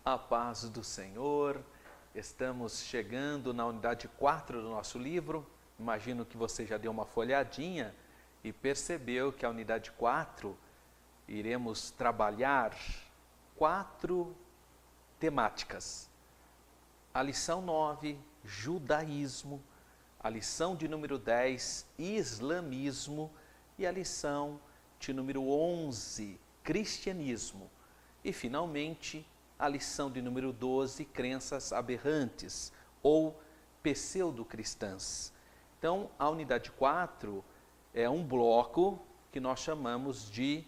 A paz do Senhor, estamos chegando na unidade 4 do nosso livro. Imagino que você já deu uma folhadinha e percebeu que a unidade 4 iremos trabalhar 4 temáticas. A lição 9, judaísmo, a lição de número 10, islamismo e a lição de número 11, cristianismo. E finalmente, a lição de número 12, crenças aberrantes ou pseudo-cristãs. Então, a unidade 4 é um bloco que nós chamamos de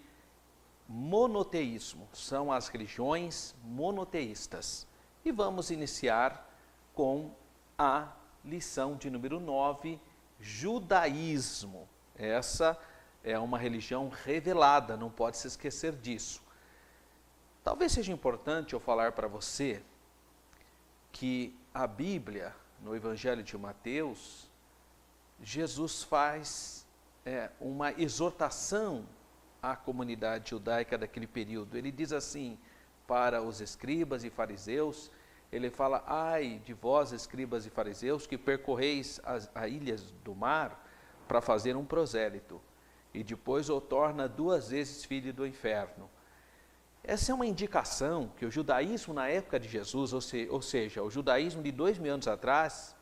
monoteísmo. São as religiões monoteístas. E vamos iniciar com a lição de número 9, judaísmo. Essa é uma religião revelada, não pode se esquecer disso. Talvez seja importante eu falar para você que a Bíblia, no Evangelho de Mateus, Jesus faz uma exortação à comunidade judaica daquele período. Ele diz assim para os escribas e fariseus, ele fala: ai de vós, escribas e fariseus, que percorreis as ilhas do mar para fazer um prosélito, e depois o torna 2 vezes filho do inferno. Essa é uma indicação que o judaísmo na época de Jesus, ou seja, o judaísmo de 2000 anos atrás,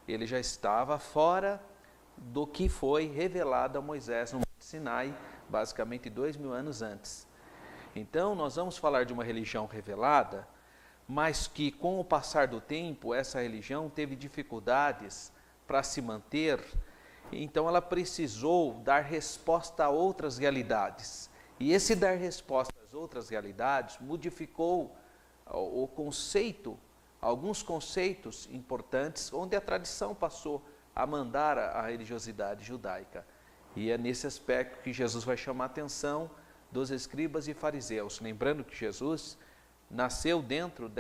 ele já estava fora do que foi revelado a Moisés no Monte Sinai, basicamente 2000 anos antes. Então, nós vamos falar de uma religião revelada, mas que com o passar do tempo, essa religião teve dificuldades para se manter, então ela precisou dar resposta a outras realidades. E esse dar resposta às outras realidades modificou o conceito, alguns conceitos importantes, onde a tradição passou a mandar a religiosidade judaica. E é nesse aspecto que Jesus vai chamar a atenção dos escribas e fariseus. Lembrando que Jesus nasceu dentro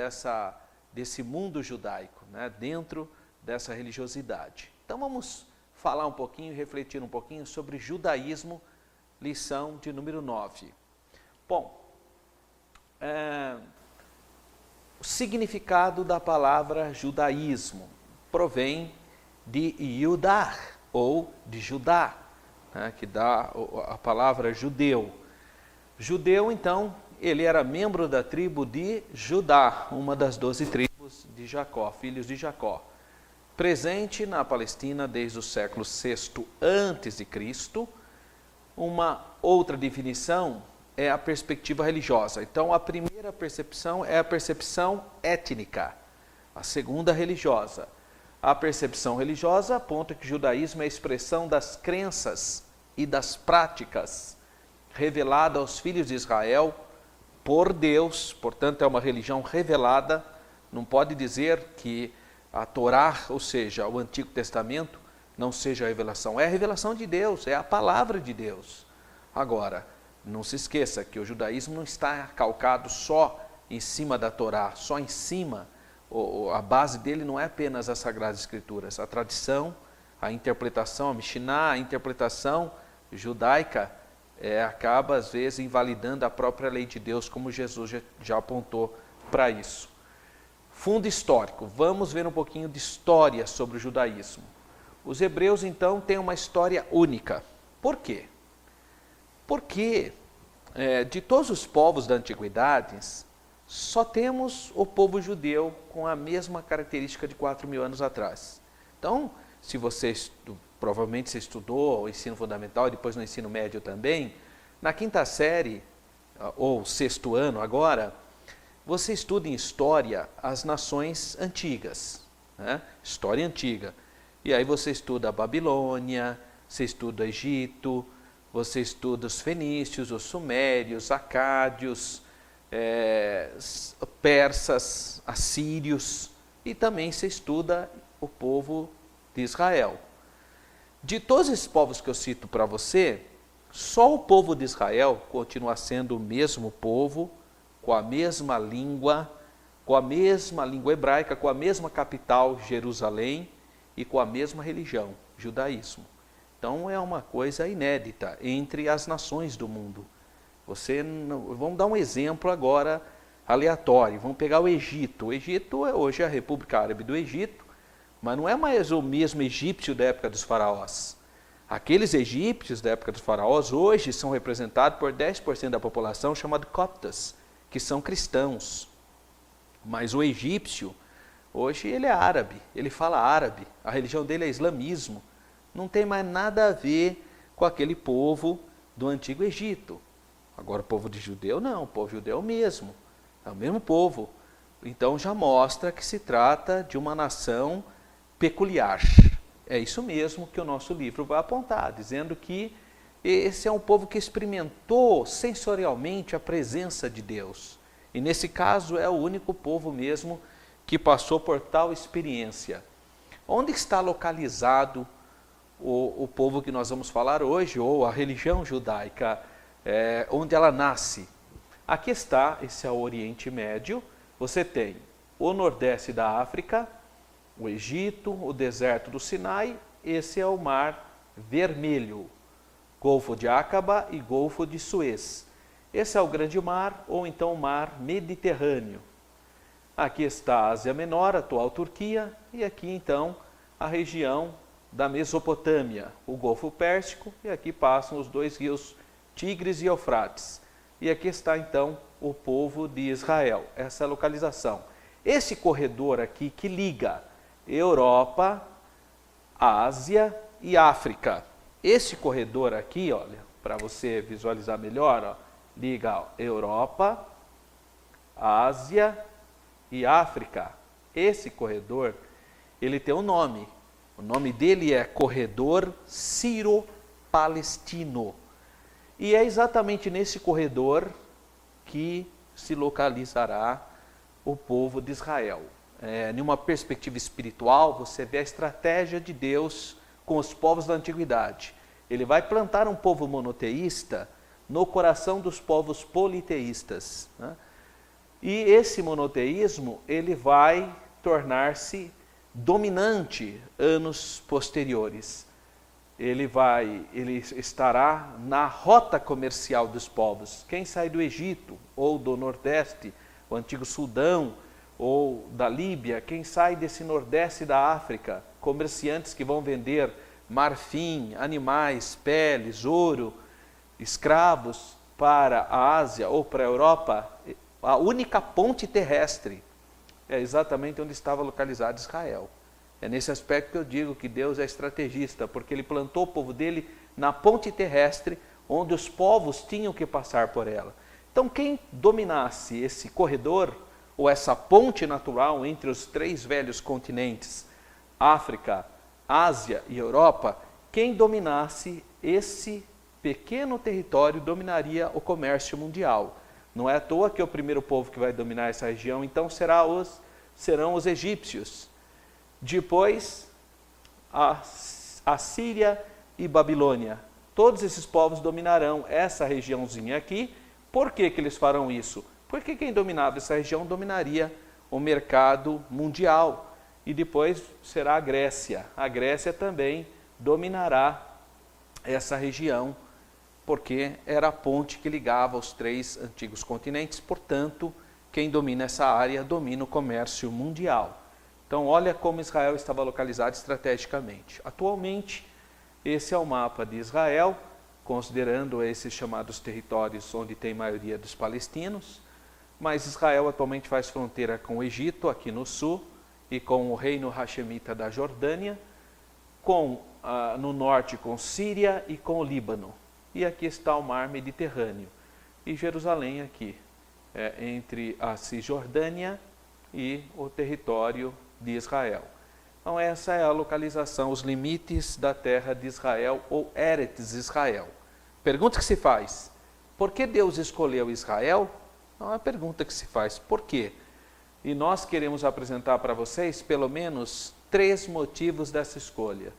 desse mundo judaico, né? Dentro dessa religiosidade. Então vamos falar um pouquinho, refletir um pouquinho sobre judaísmo, lição de número 9. Bom, o significado da palavra judaísmo provém de Yudá, ou de Judá, né, que dá a palavra judeu. Judeu, então, ele era membro da tribo de Judá, uma das 12 tribos de Jacó, filhos de Jacó, presente na Palestina desde o século VI a.C. Uma outra definição é a perspectiva religiosa. Então, a primeira percepção é a percepção étnica, a segunda religiosa. A percepção religiosa aponta que o judaísmo é a expressão das crenças e das práticas revelada aos filhos de Israel por Deus, portanto é uma religião revelada. Não pode dizer que a Torá, ou seja, o Antigo Testamento, não seja a revelação. É a revelação de Deus, é a palavra de Deus. Agora, não se esqueça que o judaísmo não está calcado só em cima da Torá, só em cima. A base dele não é apenas as Sagradas Escrituras. A tradição, a interpretação, a Mishnah, a interpretação judaica acaba, às vezes, invalidando a própria lei de Deus, como Jesus já apontou para isso. Fundo histórico. Vamos ver um pouquinho de história sobre o judaísmo. Os hebreus, então, têm uma história única. Por quê? Porque de todos os povos da antiguidade, só temos o povo judeu com a mesma característica de 4.000 anos atrás. Então, se você provavelmente você estudou o ensino fundamental e depois no ensino médio também, na 5ª série, ou 6º ano agora, você estuda em história as nações antigas, né? História antiga. E aí você estuda a Babilônia, você estuda o Egito, você estuda os fenícios, os sumérios, acádios, persas, assírios, e também se estuda o povo de Israel. De todos esses povos que eu cito para você, só o povo de Israel continua sendo o mesmo povo, com a mesma língua hebraica, com a mesma capital, Jerusalém, e com a mesma religião, judaísmo. Então é uma coisa inédita entre as nações do mundo. Vamos dar um exemplo agora aleatório. Vamos pegar o Egito. O Egito é hoje a República Árabe do Egito, mas não é mais o mesmo egípcio da época dos faraós. Aqueles egípcios da época dos faraós hoje são representados por 10% da população chamada coptas, que são cristãos. Mas o egípcio, hoje ele é árabe, ele fala árabe, a religião dele é islamismo. Não tem mais nada a ver com aquele povo do Antigo Egito. Agora o povo de judeu não, o povo judeu é o mesmo povo. Então já mostra que se trata de uma nação peculiar. É isso mesmo que o nosso livro vai apontar, dizendo que esse é um povo que experimentou sensorialmente a presença de Deus. E nesse caso é o único povo mesmo que passou por tal experiência. Onde está localizado o povo que nós vamos falar hoje, ou a religião judaica, onde ela nasce? Aqui está, esse é o Oriente Médio. Você tem o Nordeste da África, o Egito, o deserto do Sinai, esse é o Mar Vermelho, Golfo de Aqaba e Golfo de Suez. Esse é o Grande Mar, ou então o Mar Mediterrâneo. Aqui está a Ásia Menor, a atual Turquia, e aqui então a região da Mesopotâmia, o Golfo Pérsico, e aqui passam os dois rios Tigres e Eufrates. E aqui está então o povo de Israel, essa é a localização. Esse corredor aqui que liga Europa, Ásia e África. Esse corredor aqui, olha, para você visualizar melhor, ó, liga Europa, Ásia e África. Esse corredor, ele tem um nome. O nome dele é Corredor Sírio-Palestino. E é exatamente nesse corredor que se localizará o povo de Israel. Numa perspectiva espiritual, você vê a estratégia de Deus com os povos da antiguidade. Ele vai plantar um povo monoteísta no coração dos povos politeístas, né? E esse monoteísmo ele vai tornar-se dominante anos posteriores. Ele estará na rota comercial dos povos. Quem sai do Egito ou do Nordeste, o antigo Sudão, ou da Líbia, quem sai desse Nordeste da África, comerciantes que vão vender marfim, animais, peles, ouro, escravos para a Ásia ou para a Europa, a única ponte terrestre é exatamente onde estava localizado Israel. É nesse aspecto que eu digo que Deus é estrategista, porque Ele plantou o povo dele na ponte terrestre, onde os povos tinham que passar por ela. Então, quem dominasse esse corredor, ou essa ponte natural entre os três velhos continentes, África, Ásia e Europa, quem dominasse esse pequeno território dominaria o comércio mundial. Não é à toa que o primeiro povo que vai dominar essa região, então, serão os egípcios. Depois, a Síria e Babilônia. Todos esses povos dominarão essa regiãozinha aqui. Por que eles farão isso? Porque quem dominava essa região dominaria o mercado mundial. E depois será a Grécia. A Grécia também dominará essa região, porque era a ponte que ligava os três antigos continentes. Portanto, quem domina essa área domina o comércio mundial. Então, olha como Israel estava localizado estrategicamente. Atualmente, esse é o mapa de Israel, considerando esses chamados territórios onde tem maioria dos palestinos. Mas Israel atualmente faz fronteira com o Egito, aqui no sul, e com o reino Hashemita da Jordânia, no norte com Síria e com o Líbano. E aqui está o mar Mediterrâneo. E Jerusalém aqui, entre a Cisjordânia e o território de Israel. Então essa é a localização, os limites da terra de Israel, ou Eretz Israel. Pergunta que se faz: por que Deus escolheu Israel? É uma pergunta que se faz: por quê? E nós queremos apresentar para vocês pelo menos 3 motivos dessa escolha.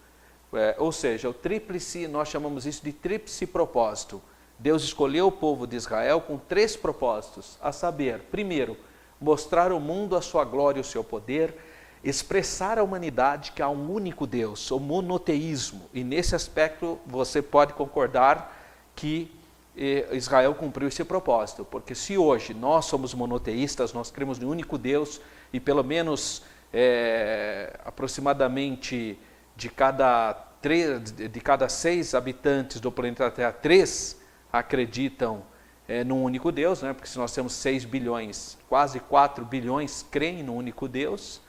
Ou seja, o tríplice, nós chamamos isso de tríplice propósito. Deus escolheu o povo de Israel com 3 propósitos, a saber, primeiro, mostrar ao mundo a sua glória e o seu poder, expressar à humanidade que há um único Deus, o monoteísmo. E nesse aspecto você pode concordar que Israel cumpriu esse propósito, porque se hoje nós somos monoteístas, nós cremos no único Deus, e pelo menos aproximadamente de cada 6 habitantes do planeta Terra, 3 acreditam num único Deus, né? Porque se nós temos 6 bilhões, quase 4 bilhões creem no único Deus.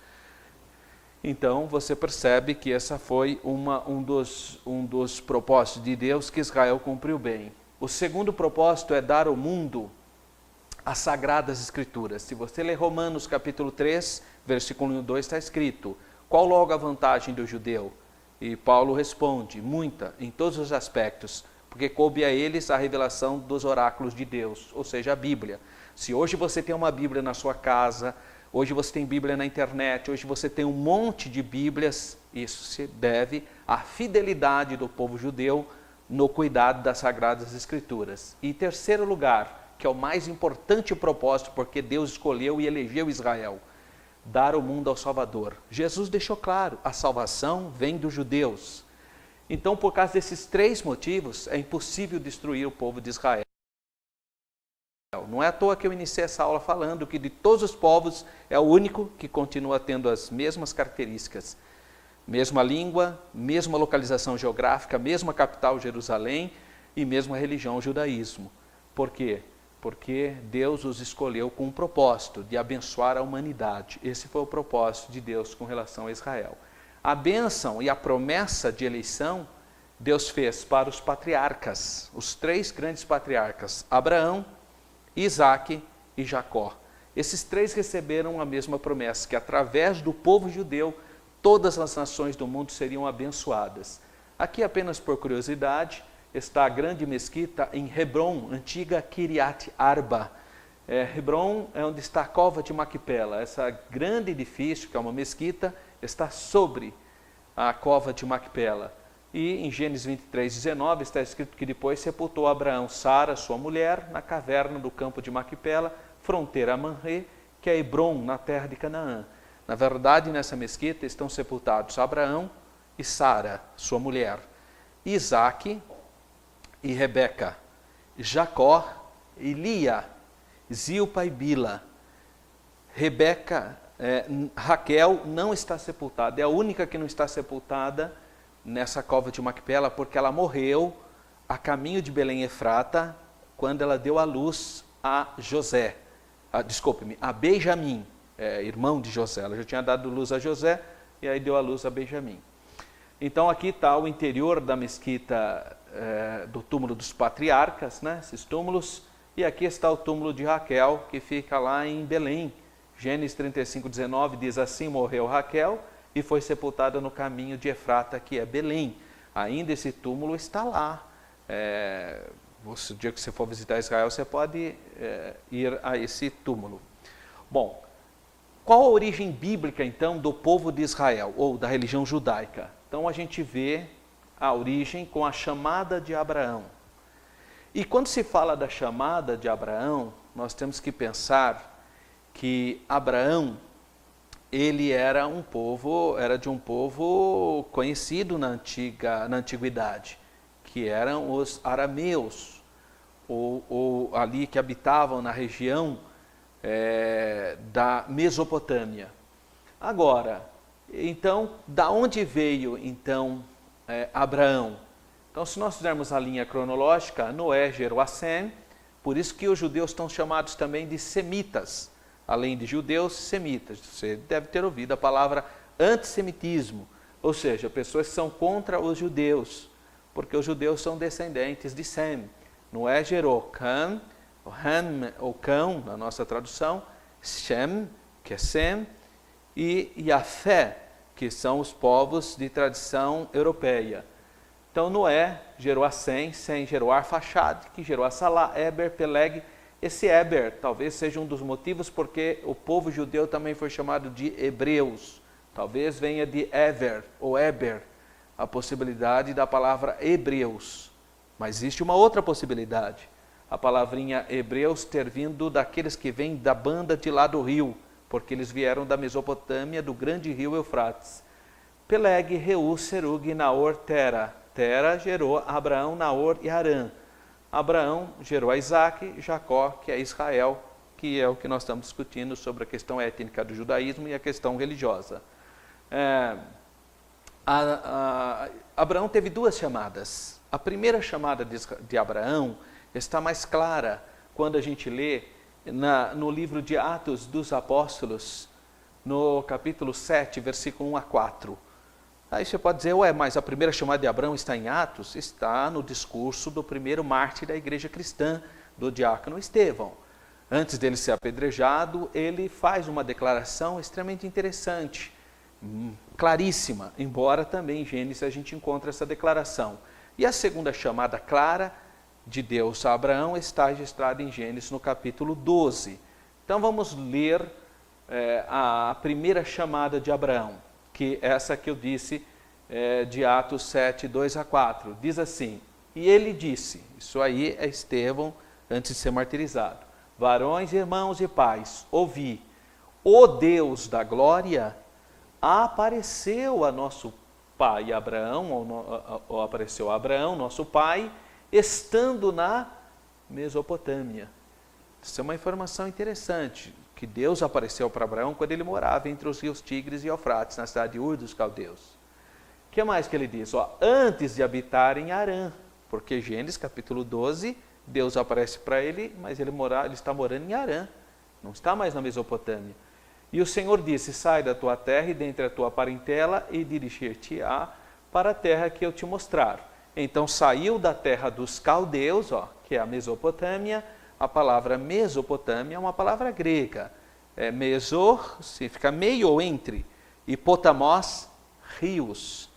Então você percebe que essa foi um dos propósitos de Deus que Israel cumpriu bem. O segundo propósito é dar ao mundo as Sagradas Escrituras. Se você ler Romanos capítulo 3, versículo 2, está escrito: qual logo a vantagem do judeu? E Paulo responde: muita, em todos os aspectos, porque coube a eles a revelação dos oráculos de Deus, ou seja, a Bíblia. Se hoje você tem uma Bíblia na sua casa, hoje você tem Bíblia na internet, hoje você tem um monte de Bíblias, isso se deve à fidelidade do povo judeu no cuidado das Sagradas Escrituras. E em terceiro lugar, que é o mais importante propósito, porque Deus escolheu e elegeu Israel, dar o mundo ao Salvador. Jesus deixou claro, a salvação vem dos judeus. Então, por causa desses 3 motivos, é impossível destruir o povo de Israel. Não é à toa que eu iniciei essa aula falando que de todos os povos é o único que continua tendo as mesmas características. Mesma língua, mesma localização geográfica, mesma capital Jerusalém e mesma religião, o judaísmo. Por quê? Porque Deus os escolheu com um propósito de abençoar a humanidade. Esse foi o propósito de Deus com relação a Israel. A bênção e a promessa de eleição Deus fez para os patriarcas, os 3 grandes patriarcas, Abraão, Isaque e Jacó. Esses 3 receberam a mesma promessa, que através do povo judeu, todas as nações do mundo seriam abençoadas. Aqui, apenas por curiosidade, está a grande mesquita em Hebron, antiga Kiriat Arba. Hebron é onde está a cova de Macpela. Essa grande edifício, que é uma mesquita, está sobre a cova de Macpela. E em Gênesis 23:19 está escrito que depois sepultou Abraão Sara, sua mulher, na caverna do campo de Macpela, fronteira a Manré, que é Hebron, na terra de Canaã. Na verdade, nessa mesquita estão sepultados Abraão e Sara, sua mulher, Isaque e Rebeca, Jacó e Lia, Zilpa e Bila. Raquel não está sepultada, é a única que não está sepultada nessa cova de Macpela, porque ela morreu a caminho de Belém Efrata, quando ela deu à luz a José, a Benjamim, irmão de José. Ela já tinha dado luz a José e aí deu à luz a Benjamim. Então aqui está o interior da mesquita do túmulo dos patriarcas, né, esses túmulos, e aqui está o túmulo de Raquel, que fica lá em Belém. Gênesis 35:19 diz: assim morreu Raquel e foi sepultada no caminho de Efrata, que é Belém. Ainda esse túmulo está lá. O dia que você for visitar Israel, você pode ir a esse túmulo. Bom, qual a origem bíblica, então, do povo de Israel, ou da religião judaica? Então, a gente vê a origem com a chamada de Abraão. E quando se fala da chamada de Abraão, nós temos que pensar que Abraão, ele era de um povo conhecido na antiguidade, que eram os arameus, ou ali que habitavam na região da Mesopotâmia. Agora, então, da onde veio então Abraão? Então, se nós fizermos a linha cronológica, Noé gerou a Sem, por isso que os judeus estão chamados também de semitas. Além de judeus, semitas. Você deve ter ouvido a palavra antissemitismo, ou seja, pessoas que são contra os judeus, porque os judeus são descendentes de Sem. Noé gerou Cam, Ham, ou Cão, na nossa tradução, Shem, que é Sem, e Yafé, que são os povos de tradição europeia. Então Noé gerou a Sem, Sem gerou Arfaxad, que gerou a Salá, Eber, Peleg. Esse Eber talvez seja um dos motivos porque o povo judeu também foi chamado de hebreus. Talvez venha de Ever ou Eber, a possibilidade da palavra hebreus. Mas existe uma outra possibilidade, a palavrinha hebreus ter vindo daqueles que vêm da banda de lá do rio, porque eles vieram da Mesopotâmia, do grande rio Eufrates. Peleg, Reu, Serug, Naor, Tera. Tera gerou Abraão, Naor e Harã. Abraão gerou a Isaac, Jacó, que é Israel, que é o que nós estamos discutindo sobre a questão étnica do judaísmo e a questão religiosa. Abraão teve duas chamadas. A primeira chamada de Abraão está mais clara quando a gente lê no livro de Atos dos Apóstolos, no capítulo 7, versículo 1 a 4. Aí você pode dizer, mas a primeira chamada de Abraão está em Atos? Está no discurso do primeiro mártir da igreja cristã, do diácono Estevão. Antes dele ser apedrejado, ele faz uma declaração extremamente interessante, claríssima, embora também em Gênesis a gente encontre essa declaração. E a segunda chamada clara de Deus a Abraão está registrada em Gênesis no capítulo 12. Então vamos ler a primeira chamada de Abraão, que essa que eu disse de Atos 7, 2 a 4. Diz assim, e ele disse, isso aí é Estevão antes de ser martirizado, varões, irmãos e pais, ouvi, o Deus da glória apareceu a nosso pai Abraão, ou apareceu a Abraão, nosso pai, estando na Mesopotâmia. Isso é uma informação interessante, que Deus apareceu para Abraão quando ele morava entre os rios Tigres e Eufrates, na cidade de Ur dos Caldeus. O que mais que ele diz? Antes de habitar em Harã, porque Gênesis capítulo 12, Deus aparece para ele, mas ele está morando em Harã, não está mais na Mesopotâmia. E o Senhor disse, sai da tua terra e dentre a tua parentela e dirigir-te-á para a terra que eu te mostrar. Então saiu da terra dos caldeus, que é a Mesopotâmia. A palavra Mesopotâmia é uma palavra grega. Mesor significa meio ou entre, e potamos, rios.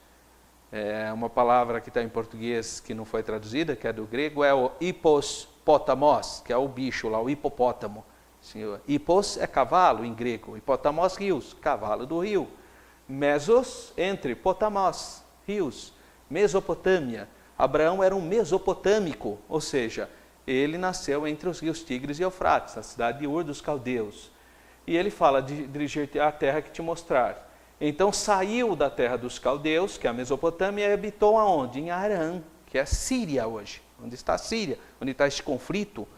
É uma palavra que está em português que não foi traduzida, que é do grego, é o hipospotamos, que é o bicho lá, o hipopótamo. Hipos é cavalo em grego, hipotamos, rios, cavalo do rio. Mesos, entre, potamos, rios. Mesopotâmia. Abraão era um mesopotâmico, ou seja, ele nasceu entre os rios Tigres e Eufrates, na cidade de Ur dos Caldeus. E ele fala de dirigir-te à terra que te mostrar. Então saiu da terra dos caldeus, que é a Mesopotâmia, e habitou aonde? Em Harã, que é a Síria hoje. Onde está a Síria? Onde está este conflito,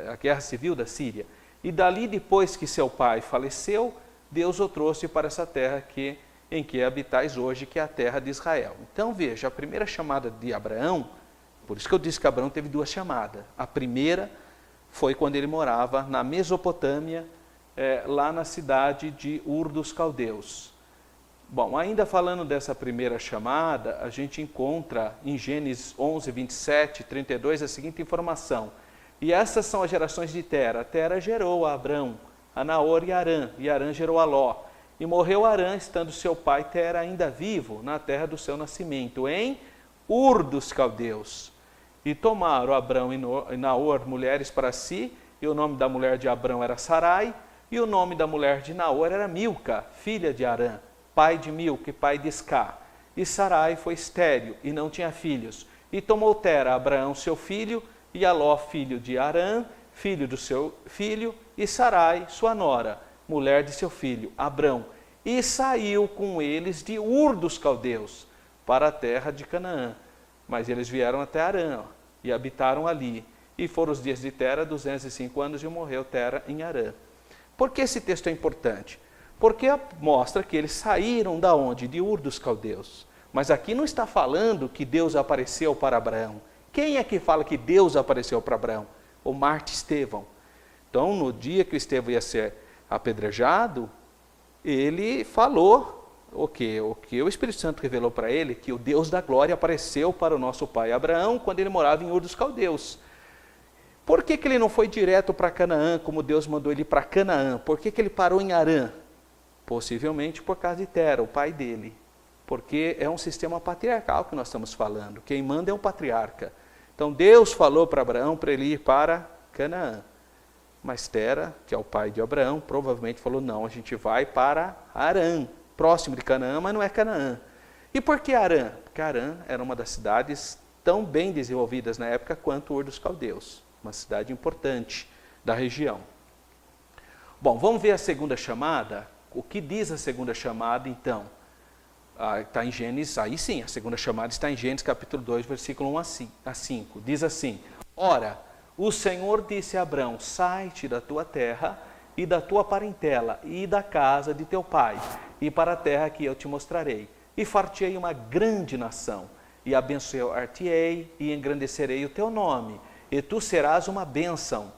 a guerra civil da Síria. E dali, depois que seu pai faleceu, Deus o trouxe para essa terra em que habitais hoje, que é a terra de Israel. Então veja, a primeira chamada de Abraão, por isso que eu disse que Abraão teve duas chamadas. A primeira foi quando ele morava na Mesopotâmia, lá na cidade de Ur dos Caldeus. Bom, ainda falando dessa primeira chamada, a gente encontra em Gênesis 11, 27, 32 a seguinte informação. E essas são as gerações de Tera. Tera gerou a Abrão, a Naor e Arã. E Arã gerou a Ló. E morreu Arã, estando seu pai Tera ainda vivo, na terra do seu nascimento, em Ur dos Caldeus. E tomaram Abrão e Naor mulheres para si, e o nome da mulher de Abrão era Sarai, e o nome da mulher de Naor era Milca, filha de Arã, pai de Milca e pai de Iscá. E Sarai foi estéril e não tinha filhos. E tomou Tera Abraão seu filho, e Aló filho de Arã, filho do seu filho, e Sarai sua nora, mulher de seu filho, Abrão. E saiu com eles de Ur dos Caldeus, para a terra de Canaã. Mas eles vieram até Harã e habitaram ali. E foram os dias de Tera, 205 anos, e morreu Tera em Harã. Por que esse texto é importante? Porque mostra que eles saíram da onde? De Ur dos Caldeus. Mas aqui não está falando que Deus apareceu para Abraão. Quem é que fala que Deus apareceu para Abraão? O mártir Estevão. Então, no dia que o Estevão ia ser apedrejado, ele falou o que o Espírito Santo revelou para ele, que o Deus da glória apareceu para o nosso pai Abraão quando ele morava em Ur dos Caldeus. Por que ele não foi direto para Canaã, como Deus mandou ele ir para Canaã? Por que ele parou em Harã? Possivelmente por causa de Tera, o pai dele. Porque é um sistema patriarcal que nós estamos falando. Quem manda é um patriarca. Então Deus falou para Abraão para ele ir para Canaã. Mas Tera, que é o pai de Abraão, provavelmente falou, não, a gente vai para Harã, próximo de Canaã, mas não é Canaã. E por que Harã? Porque Harã era uma das cidades tão bem desenvolvidas na época quanto Ur dos Caldeus, uma cidade importante da região. Bom, vamos ver a segunda chamada. O que diz a segunda chamada, então? Está em Gênesis, aí sim, a segunda chamada está em Gênesis capítulo 2, versículo 1 a 5. Diz assim, Ora, o Senhor disse a Abrão, sai-te da tua terra e da tua parentela e da casa de teu pai, e para a terra que eu te mostrarei. E far-te-ei uma grande nação, e abençoar-te-ei e engrandecerei o teu nome, e tu serás uma bênção.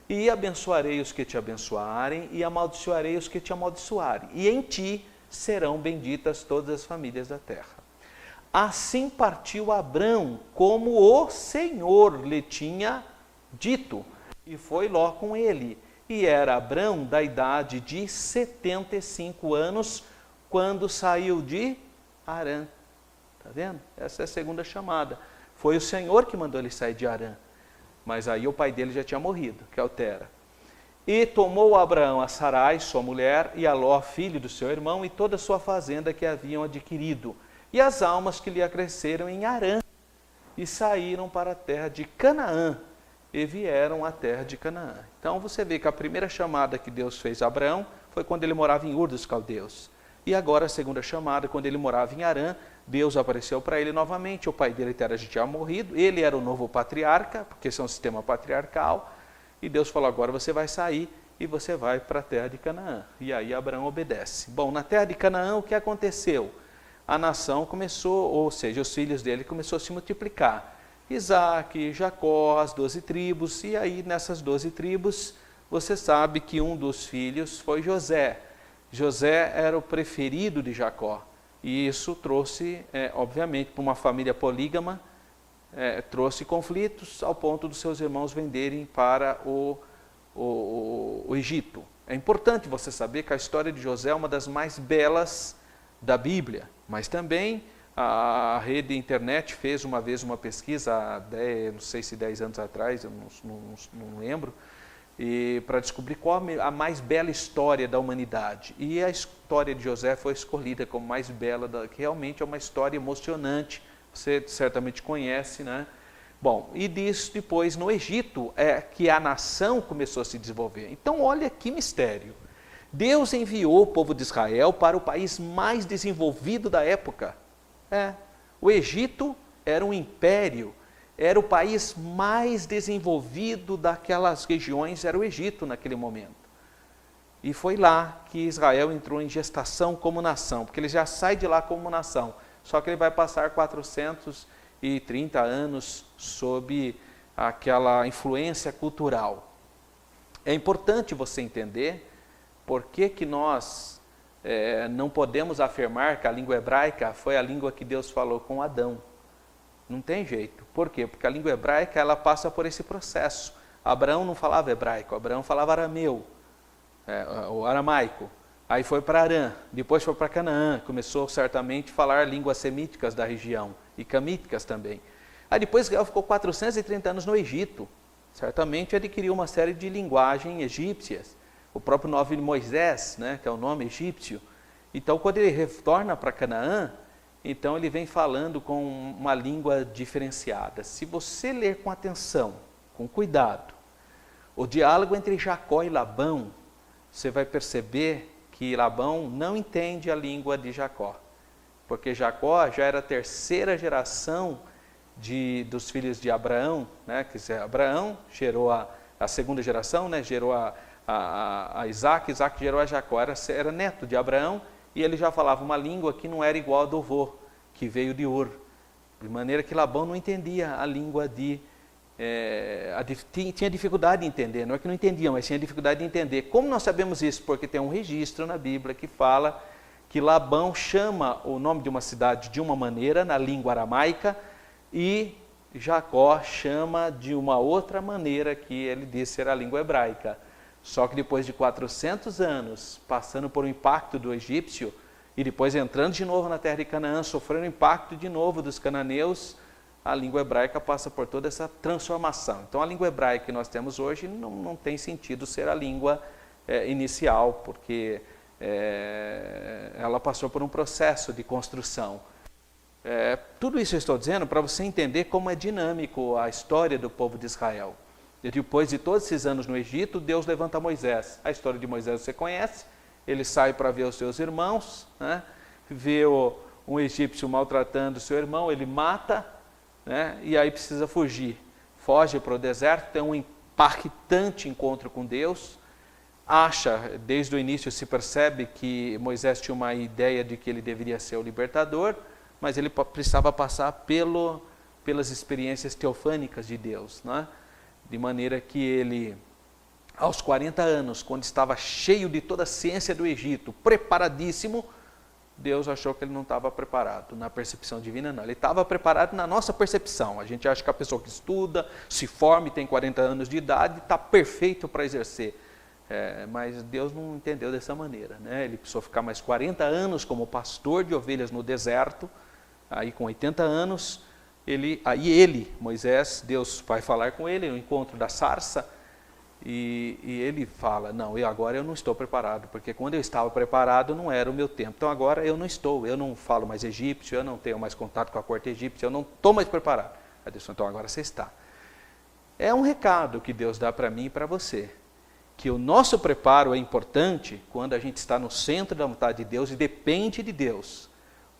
E abençoarei os que te abençoarem, e amaldiçoarei os que te amaldiçoarem. E em ti serão benditas todas as famílias da terra. Assim partiu Abrão, como o Senhor lhe tinha dito, e foi Ló com ele. E era Abrão da idade de 75 anos, quando saiu de Harã. Está vendo? Essa é a segunda chamada. Foi o Senhor que mandou ele sair de Harã. Mas aí o pai dele já tinha morrido, que é o Tera. E tomou Abraão a Sarai, sua mulher, e a Ló, filho do seu irmão, e toda a sua fazenda que haviam adquirido, e as almas que lhe acresceram em Harã, e saíram para a terra de Canaã, e vieram à terra de Canaã. Então você vê que a primeira chamada que Deus fez a Abraão foi quando ele morava em Ur dos Caldeus. E agora a segunda chamada, quando ele morava em Harã, Deus apareceu para ele novamente, o pai dele Tera já tinha morrido, ele era o novo patriarca, porque esse é um sistema patriarcal, e Deus falou, agora você vai sair e você vai para a terra de Canaã. E aí Abraão obedece. Bom, na terra de Canaã o que aconteceu? A nação começou, ou seja, os filhos dele começou a se multiplicar. Isaac, Jacó, as 12 tribos, e aí nessas 12 tribos, você sabe que um dos filhos foi José. José era o preferido de Jacó, e isso trouxe, obviamente, para uma família polígama, trouxe conflitos ao ponto dos seus irmãos venderem para o Egito. É importante você saber que a história de José é uma das mais belas da Bíblia, mas também a rede internet fez uma vez uma pesquisa, não sei se 10 anos atrás, eu não lembro, e para descobrir qual a mais bela história da humanidade. E a história de José foi escolhida como mais bela, que realmente é uma história emocionante, você certamente conhece, né? Bom, e disso depois no Egito é que a nação começou a se desenvolver. Então olha que mistério. Deus enviou o povo de Israel para o país mais desenvolvido da época. O Egito era um império, era o país mais desenvolvido daquelas regiões, era o Egito naquele momento. E foi lá que Israel entrou em gestação como nação, porque ele já sai de lá como nação, só que ele vai passar 430 anos sob aquela influência cultural. É importante você entender por que nós não podemos afirmar que a língua hebraica foi a língua que Deus falou com Adão. Não tem jeito. Por quê? Porque a língua hebraica ela passa por esse processo. Abraão não falava hebraico, Abraão falava arameu, o aramaico. Aí foi para Harã, depois foi para Canaã, começou certamente a falar línguas semíticas da região, e camíticas também. Aí depois Israel ficou 430 anos no Egito, certamente adquiriu uma série de linguagens egípcias, o próprio nome de Moisés, que é o nome egípcio. Então quando ele retorna para Canaã, então ele vem falando com uma língua diferenciada. Se você ler com atenção, com cuidado, o diálogo entre Jacó e Labão, você vai perceber que Labão não entende a língua de Jacó, porque Jacó já era a terceira geração dos filhos de Abraão, que Abraão gerou a segunda geração, gerou a Isaac, Isaac gerou a Jacó, era neto de Abraão, e ele já falava uma língua que não era igual a do vô, que veio de Ur, de maneira que Labão não entendia a língua tinha dificuldade de entender, não é que não entendia, mas tinha dificuldade de entender. Como nós sabemos isso? Porque tem um registro na Bíblia que fala que Labão chama o nome de uma cidade de uma maneira, na língua aramaica, e Jacó chama de uma outra maneira que ele disse ser a língua hebraica. Só que depois de 400 anos, passando por um impacto do egípcio, e depois entrando de novo na terra de Canaã, sofrendo o impacto de novo dos cananeus, a língua hebraica passa por toda essa transformação. Então a língua hebraica que nós temos hoje não tem sentido ser a língua inicial, porque ela passou por um processo de construção. Tudo isso eu estou dizendo para você entender como é dinâmico a história do povo de Israel. E depois de todos esses anos no Egito, Deus levanta Moisés. A história de Moisés você conhece, ele sai para ver os seus irmãos, vê um egípcio maltratando o seu irmão, ele mata, e aí precisa fugir. foge para o deserto, tem um impactante encontro com Deus, desde o início se percebe que Moisés tinha uma ideia de que ele deveria ser o libertador, mas ele precisava passar pelas experiências teofânicas de Deus, né? De maneira que ele, aos 40 anos, quando estava cheio de toda a ciência do Egito, preparadíssimo, Deus achou que ele não estava preparado na percepção divina, não. Ele estava preparado na nossa percepção. A gente acha que a pessoa que estuda, se forma e tem 40 anos de idade, está perfeito para exercer. Mas Deus não entendeu dessa maneira, né? Ele precisou ficar mais 40 anos como pastor de ovelhas no deserto. Aí com 80 anos, Moisés, Deus vai falar com ele no encontro da sarça, e ele fala, não, agora eu não estou preparado, porque quando eu estava preparado não era o meu tempo, então agora eu não falo mais egípcio, eu não tenho mais contato com a corte egípcia, eu não estou mais preparado. Aí Deus falou, então agora você está. É um recado que Deus dá para mim e para você, que o nosso preparo é importante quando a gente está no centro da vontade de Deus e depende de Deus.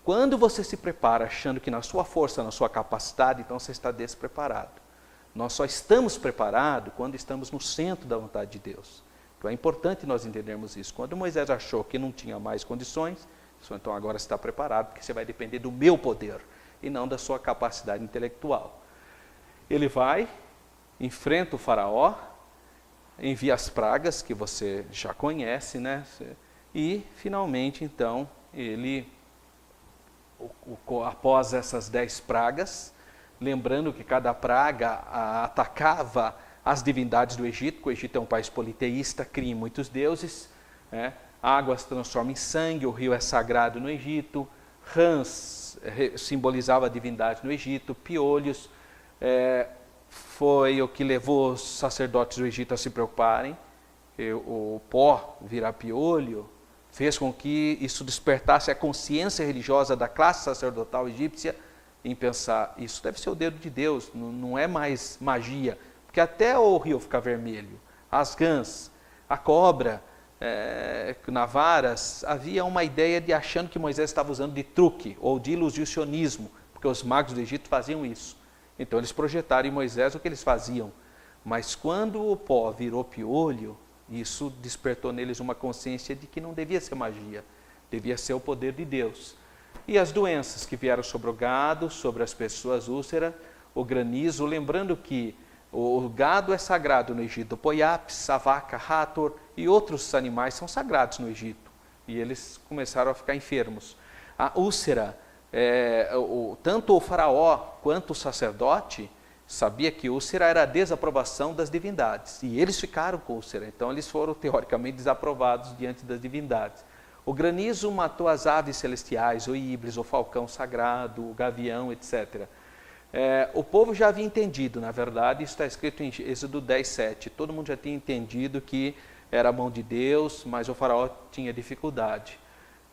Quando você se prepara achando que na sua força, na sua capacidade, então você está despreparado. Nós só estamos preparados quando estamos no centro da vontade de Deus. Então é importante nós entendermos isso. Quando Moisés achou que não tinha mais condições, ele falou, então agora você está preparado, porque você vai depender do meu poder e não da sua capacidade intelectual. Ele vai, enfrenta o faraó, envia as pragas, que você já conhece, né? E finalmente então ele, após essas 10 pragas, lembrando que cada praga atacava as divindades do Egito, porque o Egito é um país politeísta, cria muitos deuses, né? Águas transformam em sangue, o rio é sagrado no Egito, rãs simbolizava a divindade no Egito, piolhos foi o que levou os sacerdotes do Egito a se preocuparem, que o pó virar piolho, fez com que isso despertasse a consciência religiosa da classe sacerdotal egípcia em pensar, isso deve ser o dedo de Deus, não é mais magia, porque até o rio ficar vermelho, as rãs, a cobra, na varas, havia uma ideia de achando que Moisés estava usando de truque ou de ilusionismo, porque os magos do Egito faziam isso. Então eles projetaram em Moisés o que eles faziam, mas quando o pó virou piolho, isso despertou neles uma consciência de que não devia ser magia, devia ser o poder de Deus. E as doenças que vieram sobre o gado, sobre as pessoas, úlcera, o granizo, lembrando que o gado é sagrado no Egito, o poiapes, a vaca, rator e outros animais são sagrados no Egito. E eles começaram a ficar enfermos. A úlcera, tanto o faraó quanto o sacerdote sabia que úlcera era a desaprovação das divindades. E eles ficaram com úlcera, então eles foram teoricamente desaprovados diante das divindades. O granizo matou as aves celestiais, o híbris, o falcão sagrado, o gavião, etc. O povo já havia entendido, na verdade, isso está escrito em Êxodo 10:7. Todo mundo já tinha entendido que era a mão de Deus, mas o faraó tinha dificuldade.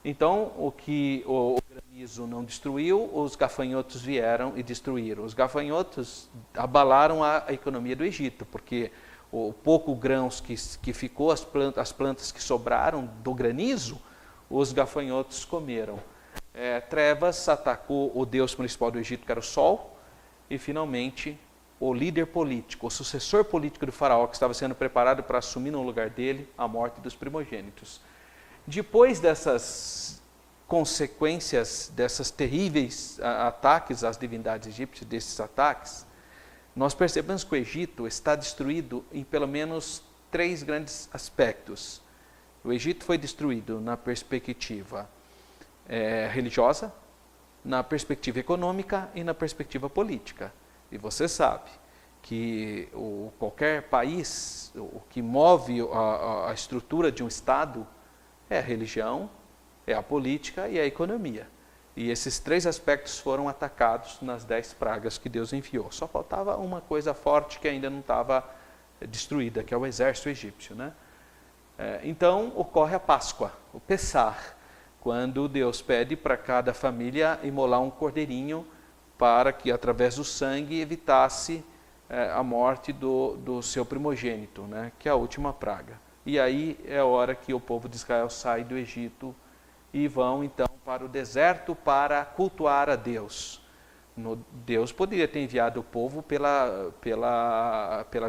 Então, o granizo não destruiu, os gafanhotos vieram e destruíram. Os gafanhotos abalaram a economia do Egito, porque o pouco grãos que ficou, as plantas que sobraram do granizo, os gafanhotos comeram. Trevas atacou o deus principal do Egito, que era o sol, e finalmente o líder político, o sucessor político do faraó, que estava sendo preparado para assumir no lugar dele a morte dos primogênitos. Depois dessas consequências, desses terríveis ataques às divindades egípcias, desses ataques, nós percebemos que o Egito está destruído em pelo menos 3 grandes aspectos. O Egito foi destruído na perspectiva religiosa, na perspectiva econômica e na perspectiva política. E você sabe que qualquer país, o que move a estrutura de um Estado é a religião, é a política e a economia. E esses 3 aspectos foram atacados nas 10 pragas que Deus enviou. Só faltava uma coisa forte que ainda não estava destruída, que é o exército egípcio, né? Então ocorre a Páscoa, o Pessar, quando Deus pede para cada família imolar um cordeirinho para que, através do sangue, evitasse a morte do seu primogênito, né, que é a última praga. E aí é a hora que o povo de Israel sai do Egito e vão então para o deserto para cultuar a Deus. Deus poderia ter enviado o povo pela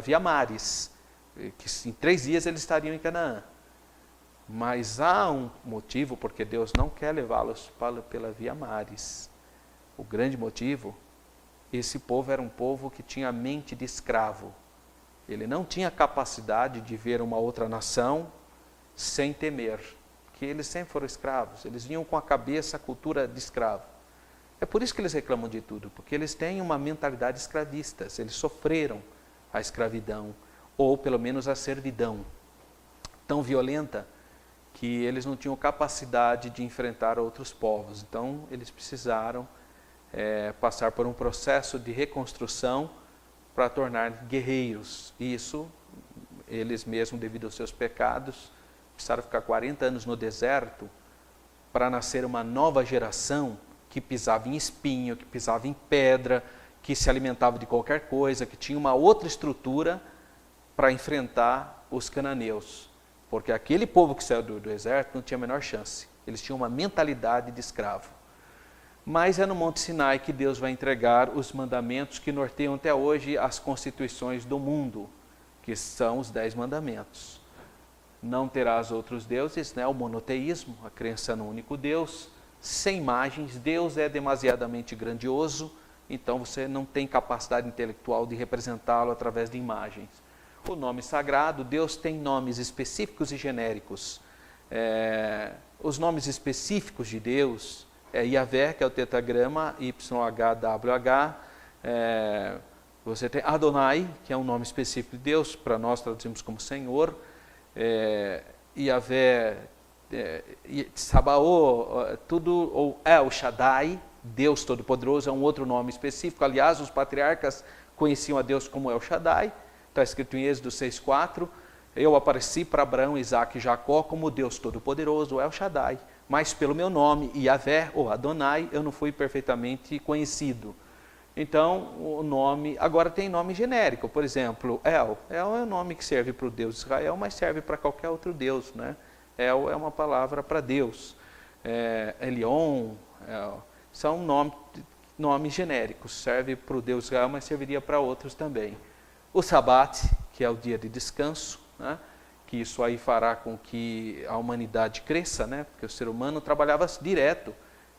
via mares, que em 3 dias eles estariam em Canaã. Mas há um motivo porque Deus não quer levá-los pela via mares. O grande motivo, esse povo era um povo que tinha a mente de escravo. Ele não tinha capacidade de ver uma outra nação sem temer, que eles sempre foram escravos, eles vinham com a cabeça, a cultura de escravo. É por isso que eles reclamam de tudo, porque eles têm uma mentalidade escravista, eles sofreram a escravidão, ou pelo menos a servidão, tão violenta que eles não tinham capacidade de enfrentar outros povos. Então eles precisaram passar por um processo de reconstrução para tornar guerreiros. E isso, eles mesmos, devido aos seus pecados, precisaram ficar 40 anos no deserto para nascer uma nova geração que pisava em espinho, que pisava em pedra, que se alimentava de qualquer coisa, que tinha uma outra estrutura para enfrentar os cananeus. Porque aquele povo que saiu do deserto não tinha a menor chance. Eles tinham uma mentalidade de escravo. Mas é no Monte Sinai que Deus vai entregar os mandamentos que norteiam até hoje as constituições do mundo, que são os 10 mandamentos. Não terás outros deuses, né? O monoteísmo, a crença no único Deus, sem imagens. Deus é demasiadamente grandioso, então você não tem capacidade intelectual de representá-lo através de imagens. O nome sagrado, Deus tem nomes específicos e genéricos. Os nomes específicos de Deus é Yahvé, que é o tetragrama, YHWH. Você tem Adonai, que é um nome específico de Deus, para nós traduzimos como Senhor. Yahvé, Sabaô, tudo, ou El Shaddai, Deus Todo-Poderoso, é um outro nome específico. Aliás, os patriarcas conheciam a Deus como El Shaddai. Está escrito em Êxodo 6,4, eu apareci para Abraão, Isaac e Jacó como Deus Todo-Poderoso, El Shaddai, mas pelo meu nome, Yahvé ou Adonai, eu não fui perfeitamente conhecido. Então, o nome, agora tem nome genérico, por exemplo, El é um nome que serve para o Deus de Israel, mas serve para qualquer outro Deus, né? El é uma palavra para Deus. Elion, são nomes genéricos, serve para o Deus de Israel, mas serviria para outros também. O Sabat, que é o dia de descanso, né? Que isso aí fará com que a humanidade cresça, né? Porque o ser humano trabalhava direto.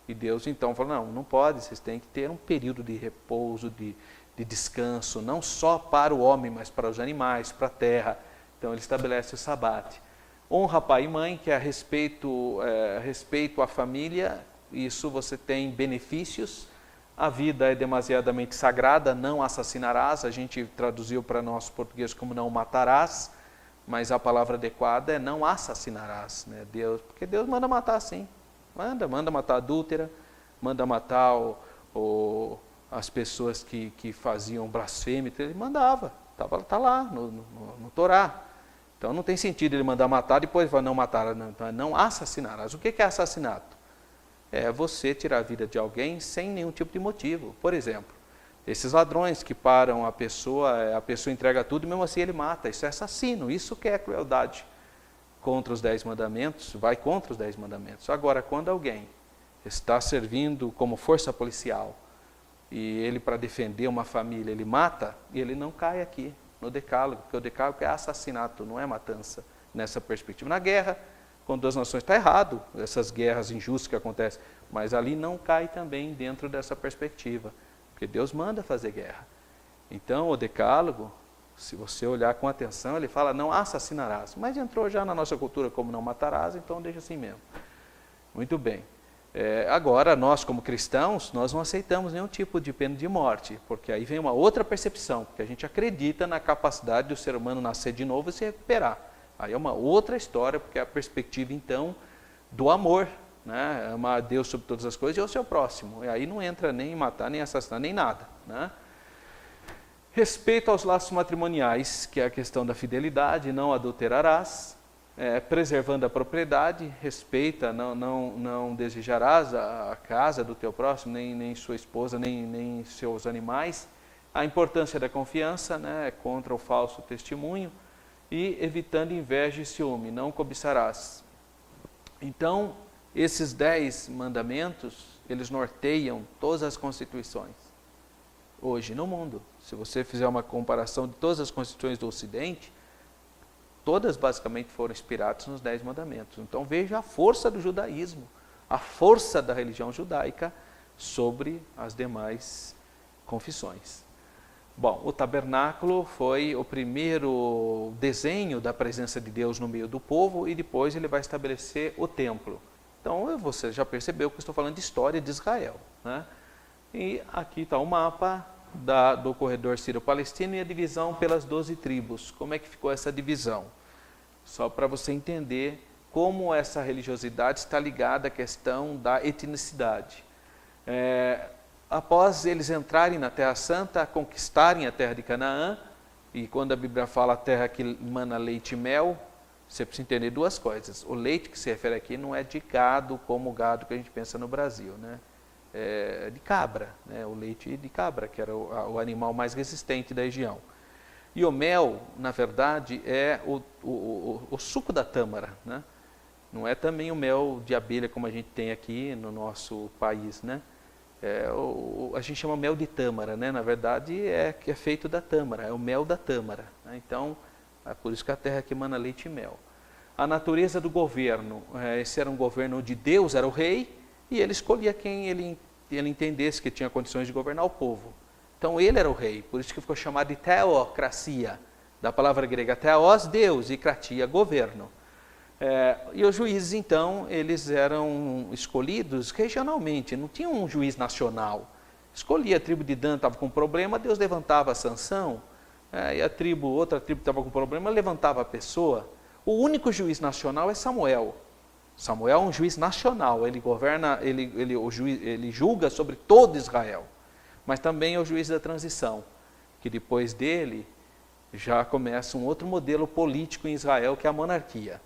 E Deus então falou, não pode, vocês têm que ter um período de repouso, de descanso, não só para o homem, mas para os animais, para a terra. Então ele estabelece o Sabat. Honra pai e mãe, que é respeito à família, isso você tem benefícios. A vida é demasiadamente sagrada, não assassinarás, a gente traduziu para nós português como não matarás, mas a palavra adequada é não assassinarás, né? Porque Deus manda matar sim, manda matar a adúltera, manda matar as pessoas que faziam blasfêmia, ele mandava, está lá no Torá. Então não tem sentido ele mandar matar, depois vai não matar, não assassinarás. O que é assassinato? É você tirar a vida de alguém sem nenhum tipo de motivo. Por exemplo, esses ladrões que param a pessoa entrega tudo e mesmo assim ele mata. Isso é assassino, isso que é crueldade contra os 10 mandamentos, vai contra os 10 mandamentos. Agora, quando alguém está servindo como força policial e ele, para defender uma família, ele mata, ele não cai aqui no decálogo, porque o decálogo é assassinato, não é matança nessa perspectiva. Na guerra, quando as nações, está errado, essas guerras injustas que acontecem, mas ali não cai também dentro dessa perspectiva, porque Deus manda fazer guerra. Então, o decálogo, se você olhar com atenção, ele fala, não assassinarás, mas entrou já na nossa cultura como não matarás, então deixa assim mesmo. Muito bem. Agora, nós como cristãos, nós não aceitamos nenhum tipo de pena de morte, porque aí vem uma outra percepção, porque a gente acredita na capacidade do ser humano nascer de novo e se recuperar. Aí é uma outra história, porque é a perspectiva, então, do amor, né? Amar a Deus sobre todas as coisas e ao seu próximo. E aí não entra nem em matar, nem assassinar, nem nada, né? Respeito aos laços matrimoniais, que é a questão da fidelidade, não adulterarás. Preservando a propriedade, respeita, não desejarás a casa do teu próximo, nem sua esposa, nem seus animais. A importância da confiança, né? Contra o falso testemunho. E evitando inveja e ciúme, não cobiçarás. Então, esses 10 mandamentos, eles norteiam todas as constituições. hoje no mundo. Se você fizer uma comparação de todas as constituições do Ocidente, todas basicamente foram inspiradas nos 10 mandamentos. Então veja a força do judaísmo, a força da religião judaica sobre as demais confissões. Bom, o tabernáculo foi o primeiro desenho da presença de Deus no meio do povo e depois ele vai estabelecer o templo. Então você já percebeu que eu estou falando de história de Israel, né? E aqui está o mapa do corredor sírio-palestino e a divisão pelas 12 tribos. Como é que ficou essa divisão? Só para você entender como essa religiosidade está ligada à questão da etnicidade. Após eles entrarem na Terra Santa, conquistarem a terra de Canaã, e quando a Bíblia fala terra que mana leite e mel, você precisa entender duas coisas. O leite que se refere aqui não é de gado como o gado que a gente pensa no Brasil, né? É de cabra, né? O leite de cabra, que era o animal mais resistente da região. E o mel, na verdade, é o suco da tâmara, né? Não é também o mel de abelha como a gente tem aqui no nosso país, né? A gente chama mel de tâmara, né? Na verdade, que é feito da tâmara, é o mel da tâmara, né? Então, é por isso que a terra que emana leite e mel. A natureza do governo, esse era um governo onde Deus era o rei e ele escolhia quem ele entendesse que tinha condições de governar o povo. Então ele era o rei, por isso que ficou chamado de teocracia, da palavra grega theos, Deus, e kratia, governo. E os juízes, então, eles eram escolhidos regionalmente, não tinha um juiz nacional. Escolhia a tribo de Dan, estava com problema, Deus levantava a Sansão, e outra tribo estava com problema, levantava a pessoa. O único juiz nacional é Samuel. Samuel é um juiz nacional, ele governa, ele julga sobre todo Israel. Mas também é o juiz da transição, que depois dele já começa um outro modelo político em Israel, que é a monarquia.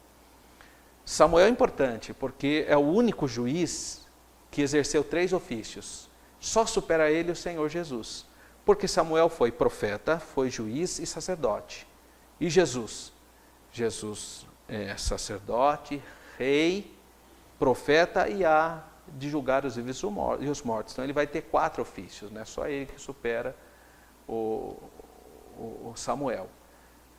Samuel é importante, porque é o único juiz que exerceu 3 ofícios. Só supera ele o Senhor Jesus. Porque Samuel foi profeta, foi juiz e sacerdote. E Jesus? Jesus é sacerdote, rei, profeta e há de julgar os vivos e os mortos. Então ele vai ter 4 ofícios, né? Só ele que supera o Samuel.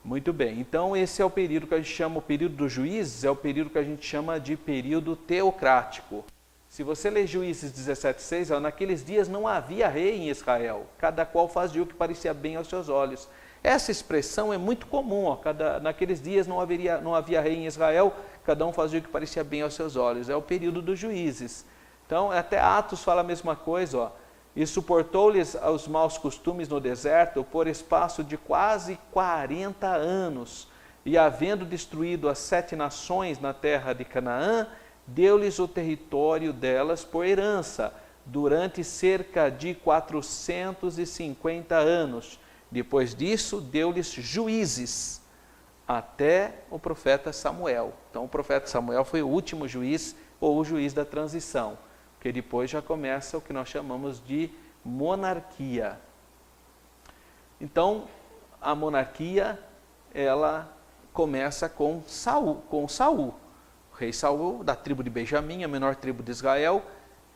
Muito bem, então esse é o período que a gente chama, o período dos juízes, é o período que a gente chama de período teocrático. Se você ler Juízes 17:6, naqueles dias não havia rei em Israel, cada qual fazia o que parecia bem aos seus olhos. Essa expressão é muito comum, naqueles dias não havia rei em Israel, cada um fazia o que parecia bem aos seus olhos. É o período dos juízes. Então, até Atos fala a mesma coisa, e suportou-lhes os maus costumes no deserto por espaço de quase 40 anos. E havendo destruído as 7 nações na terra de Canaã, deu-lhes o território delas por herança, durante cerca de 450 anos. Depois disso, deu-lhes juízes, até o profeta Samuel. Então, o profeta Samuel foi o último juiz, ou o juiz da transição, porque depois já começa o que nós chamamos de monarquia. Então, a monarquia, ela começa com Saul. O rei Saul, da tribo de Benjamim, a menor tribo de Israel,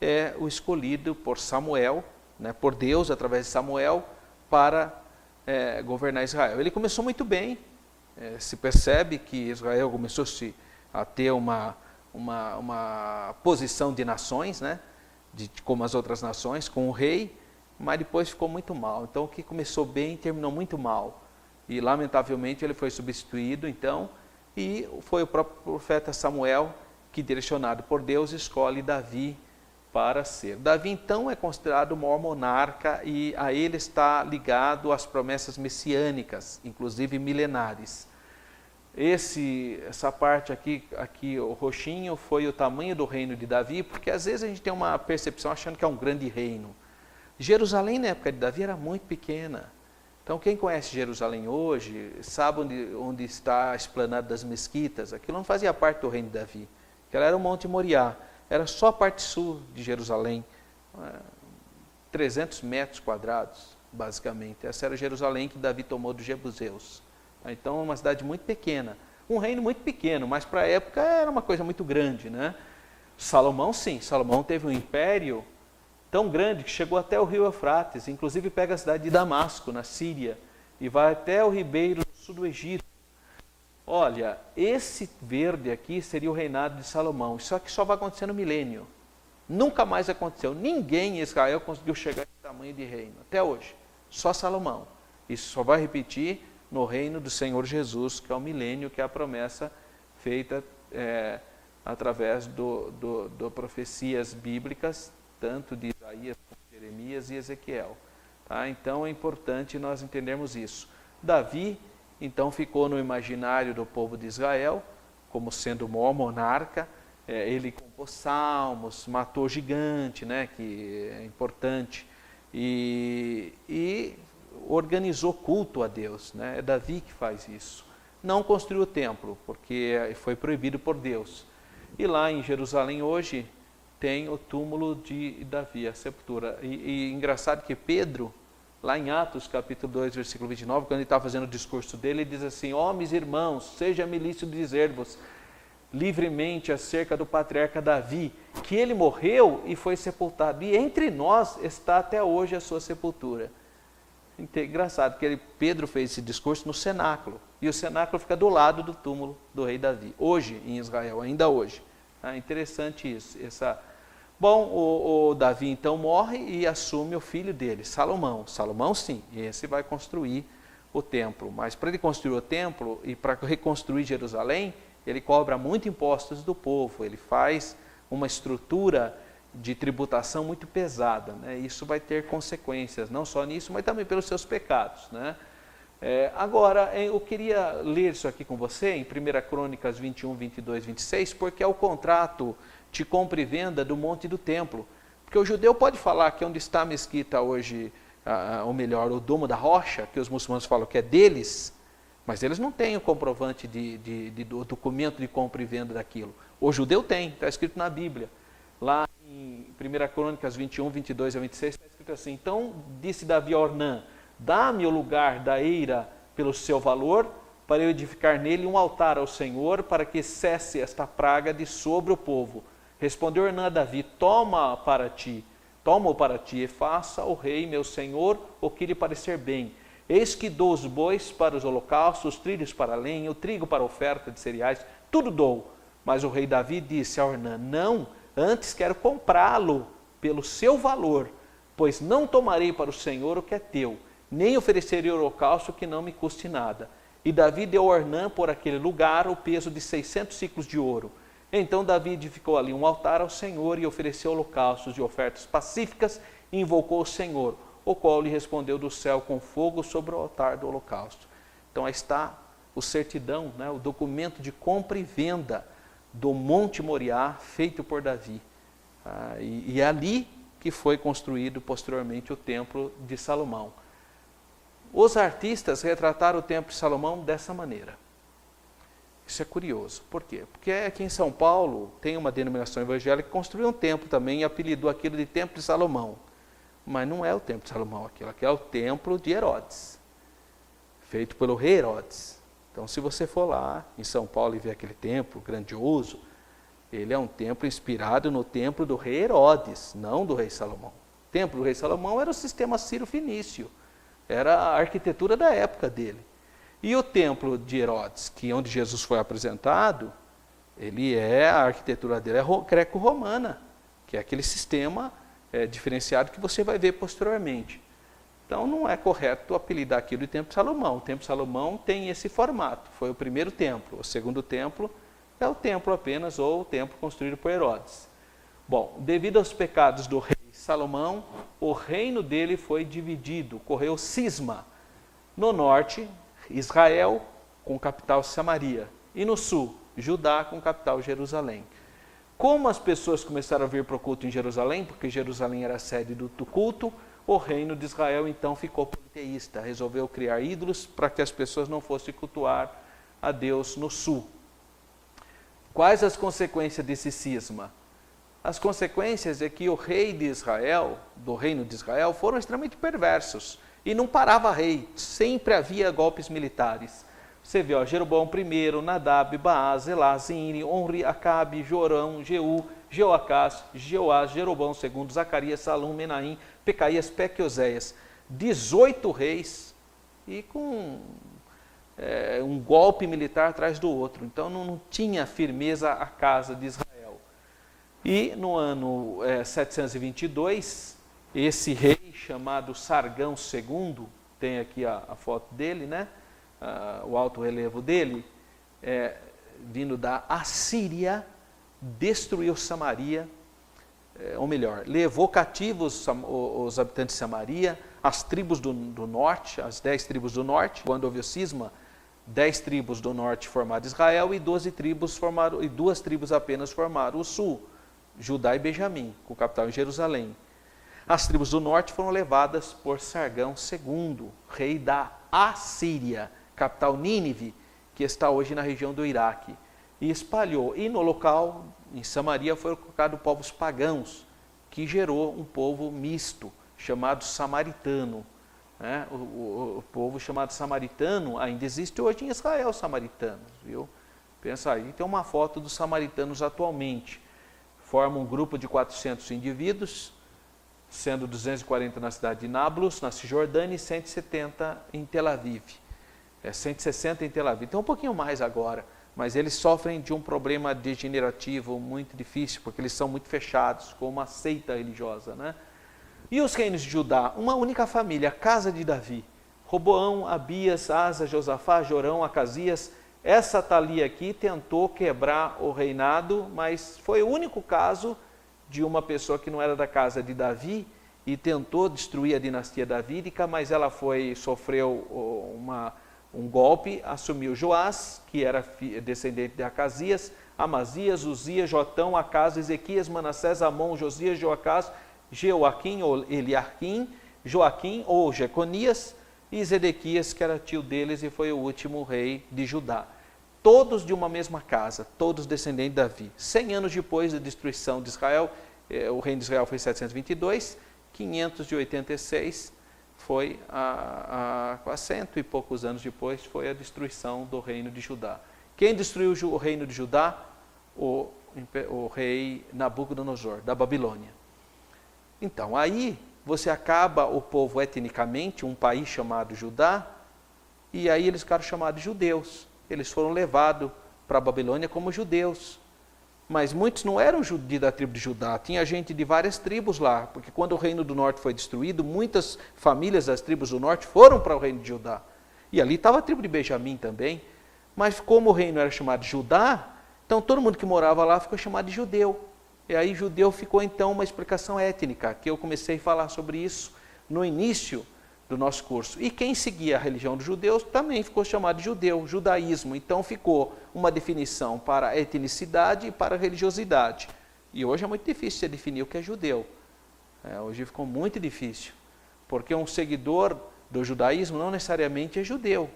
é o escolhido por Samuel, né, por Deus, através de Samuel, para governar Israel. Ele começou muito bem, se percebe que Israel começou a ter uma posição de nações, né, como as outras nações, com o rei, mas depois ficou muito mal. Então, o que começou bem terminou muito mal. E, lamentavelmente, ele foi substituído, então, e foi o próprio profeta Samuel que, direcionado por Deus, escolhe Davi para ser. Davi, então, é considerado o maior monarca e a ele está ligado às promessas messiânicas, inclusive milenares. Essa parte aqui, o roxinho, foi o tamanho do reino de Davi, porque às vezes a gente tem uma percepção achando que é um grande reino. Jerusalém, na época de Davi, era muito pequena. Então, quem conhece Jerusalém hoje, sabe onde está a esplanada das mesquitas. Aquilo não fazia parte do reino de Davi. Aquilo era o Monte Moriá. Era só a parte sul de Jerusalém. 300 metros quadrados, basicamente. Essa era Jerusalém que Davi tomou dos jebuseus. Então, uma cidade muito pequena. Um reino muito pequeno, mas para a época era uma coisa muito grande, né? Salomão, sim. Salomão teve um império tão grande que chegou até o rio Eufrates, inclusive pega a cidade de Damasco, na Síria, e vai até o ribeiro do sul do Egito. Olha, esse verde aqui seria o reinado de Salomão, só que só vai acontecer no milênio. Nunca mais aconteceu. Ninguém em Israel conseguiu chegar a esse tamanho de reino, até hoje. Só Salomão. Isso só vai repetir no reino do Senhor Jesus, que é o milênio, que é a promessa feita através de profecias bíblicas, tanto de Isaías como de Jeremias e Ezequiel. Tá? Então é importante nós entendermos isso. Davi, então, ficou no imaginário do povo de Israel, como sendo o maior monarca. Ele compôs salmos, matou gigante, né, que é importante, e organizou culto a Deus. Né? É Davi que faz isso. Não construiu o templo, porque foi proibido por Deus. E lá em Jerusalém hoje tem o túmulo de Davi, a sepultura. E engraçado que Pedro, lá em Atos capítulo 2, versículo 29, quando ele está fazendo o discurso dele, ele diz assim: homens e irmãos, seja-me lícito dizer-vos livremente acerca do patriarca Davi, que ele morreu e foi sepultado, e entre nós está até hoje a sua sepultura. Engraçado que Pedro fez esse discurso no cenáculo, e o cenáculo fica do lado do túmulo do rei Davi, hoje em Israel, ainda hoje. Interessante isso. Bom, o Davi então morre e assume o filho dele, Salomão. Salomão sim, esse vai construir o templo, mas para ele construir o templo e para reconstruir Jerusalém, ele cobra muito impostos do povo, ele faz uma estrutura de tributação muito pesada, né? Isso vai ter consequências, não só nisso, mas também pelos seus pecados, né? Agora, eu queria ler isso aqui com você, em 1 Crônicas 21, 22, 26, porque é o contrato de compra e venda do monte do templo. Porque o judeu pode falar que onde está a mesquita hoje, ou melhor, o Domo da Rocha, que os muçulmanos falam que é deles, mas eles não têm o comprovante do documento de compra e venda daquilo. O judeu tem, está escrito na Bíblia. Lá em 1 Crônicas 21, 22 a 26, está escrito assim: então disse Davi a Ornã: dá-me o lugar da eira pelo seu valor, para eu edificar nele um altar ao Senhor, para que cesse esta praga de sobre o povo. Respondeu Ornã a Davi: toma-o para ti, e faça o rei, meu senhor, o que lhe parecer bem. Eis que dou os bois para os holocaustos, os trilhos para a lenha, o trigo para a oferta de cereais, tudo dou. Mas o rei Davi disse a Ornã: não, antes quero comprá-lo pelo seu valor, pois não tomarei para o Senhor o que é teu, nem oferecerei holocausto que não me custe nada. E Davi deu a Ornã por aquele lugar o peso de 600 ciclos de ouro. Então Davi edificou ali um altar ao Senhor e ofereceu holocaustos e ofertas pacíficas e invocou o Senhor, o qual lhe respondeu do céu com fogo sobre o altar do holocausto. Então aí está o certidão, né, o documento de compra e venda do Monte Moriá, feito por Davi. E é ali que foi construído posteriormente o Templo de Salomão. Os artistas retrataram o Templo de Salomão dessa maneira. Isso é curioso. Por quê? Porque aqui em São Paulo tem uma denominação evangélica que construiu um templo também e apelidou aquilo de Templo de Salomão. Mas não é o Templo de Salomão aquilo, aqui é o Templo de Herodes, feito pelo rei Herodes. Então, se você for lá em São Paulo e ver aquele templo grandioso, ele é um templo inspirado no templo do rei Herodes, não do rei Salomão. O templo do rei Salomão era o sistema sírio-fenício, era a arquitetura da época dele. E o templo de Herodes, que é onde Jesus foi apresentado, a arquitetura dele é greco-romana, que é aquele sistema diferenciado que você vai ver posteriormente. Então não é correto apelidar aquilo de Templo de Salomão. O Templo de Salomão tem esse formato, foi o primeiro templo. O segundo templo é o templo apenas, ou o templo construído por Herodes. Bom, devido aos pecados do rei Salomão, o reino dele foi dividido, ocorreu cisma. No norte, Israel, com capital Samaria, e no sul, Judá, com capital Jerusalém. Como as pessoas começaram a vir para o culto em Jerusalém, porque Jerusalém era a sede do culto, o reino de Israel então ficou politeísta, resolveu criar ídolos para que as pessoas não fossem cultuar a Deus no sul. Quais as consequências desse cisma? As consequências é que o rei de Israel, do reino de Israel, foram extremamente perversos e não parava rei, sempre havia golpes militares. Você vê, Jeroboão I, Nadab, Baás, Elá, Zinri, Onri, Acabe, Jorão, Jeú, Jeoacás, Jeoás, Jeroboão II, Zacarias, Salum, Menaim, Pecaías, Peque e Oséias. 18 reis e com um golpe militar atrás do outro. Então não tinha firmeza a casa de Israel. E no ano 722, esse rei chamado Sargão II, tem aqui a foto dele, né? O alto relevo dele, vindo da Assíria, destruiu Samaria, ou melhor, levou cativos os habitantes de Samaria, as tribos do norte, as 10 tribos do norte. Quando houve o cisma, 10 tribos do norte formaram Israel e 12 tribos formaram, e 2 tribos apenas formaram o sul, Judá e Benjamim, com capital em Jerusalém. As tribos do norte foram levadas por Sargão II, rei da Assíria, capital Nínive, que está hoje na região do Iraque, e espalhou. E no local, em Samaria, foram colocados povos pagãos, que gerou um povo misto, chamado samaritano. O povo chamado samaritano ainda existe hoje em Israel, samaritanos, viu? Pensa aí, tem uma foto dos samaritanos atualmente. Forma um grupo de 400 indivíduos, sendo 240 na cidade de Nablus, na Cisjordânia, e 170 em Tel Aviv. 160 em Tel Aviv, então um pouquinho mais agora, mas eles sofrem de um problema degenerativo muito difícil, porque eles são muito fechados, como uma seita religiosa, né? E os reinos de Judá, uma única família, a casa de Davi, Roboão, Abias, Asa, Josafá, Jorão, Acasias. Essa Atalia aqui tentou quebrar o reinado, mas foi o único caso de uma pessoa que não era da casa de Davi e tentou destruir a dinastia davídica, mas ela sofreu um golpe, assumiu Joás, que era descendente de Acasias, Amazias, Uzias, Jotão, Acas, Ezequias, Manassés, Amon, Josias, Joacás, Jeoaquim ou Eliaquim, Joaquim ou Jeconias e Zedequias, que era tio deles e foi o último rei de Judá. Todos de uma mesma casa, todos descendentes de Davi. 100 anos depois da destruição de Israel, o reino de Israel foi 722, 586 foi, quase 100 e poucos anos depois, foi a destruição do reino de Judá. Quem destruiu o reino de Judá? O rei Nabucodonosor, da Babilônia. Então, aí você acaba o povo etnicamente, um país chamado Judá, e aí eles ficaram chamados de judeus. Eles foram levados para a Babilônia como judeus. Mas muitos não eram da tribo de Judá, tinha gente de várias tribos lá, porque quando o reino do norte foi destruído, muitas famílias das tribos do norte foram para o reino de Judá. E ali estava a tribo de Benjamim também. Mas como o reino era chamado de Judá, então todo mundo que morava lá ficou chamado de judeu. E aí judeu ficou então uma explicação étnica, que eu comecei a falar sobre isso no início do nosso curso. E quem seguia a religião dos judeus também ficou chamado de judeu, judaísmo. Então ficou uma definição para a etnicidade e para a religiosidade. E hoje é muito difícil você definir o que é judeu. Hoje ficou muito difícil, porque um seguidor do judaísmo não necessariamente é judeu.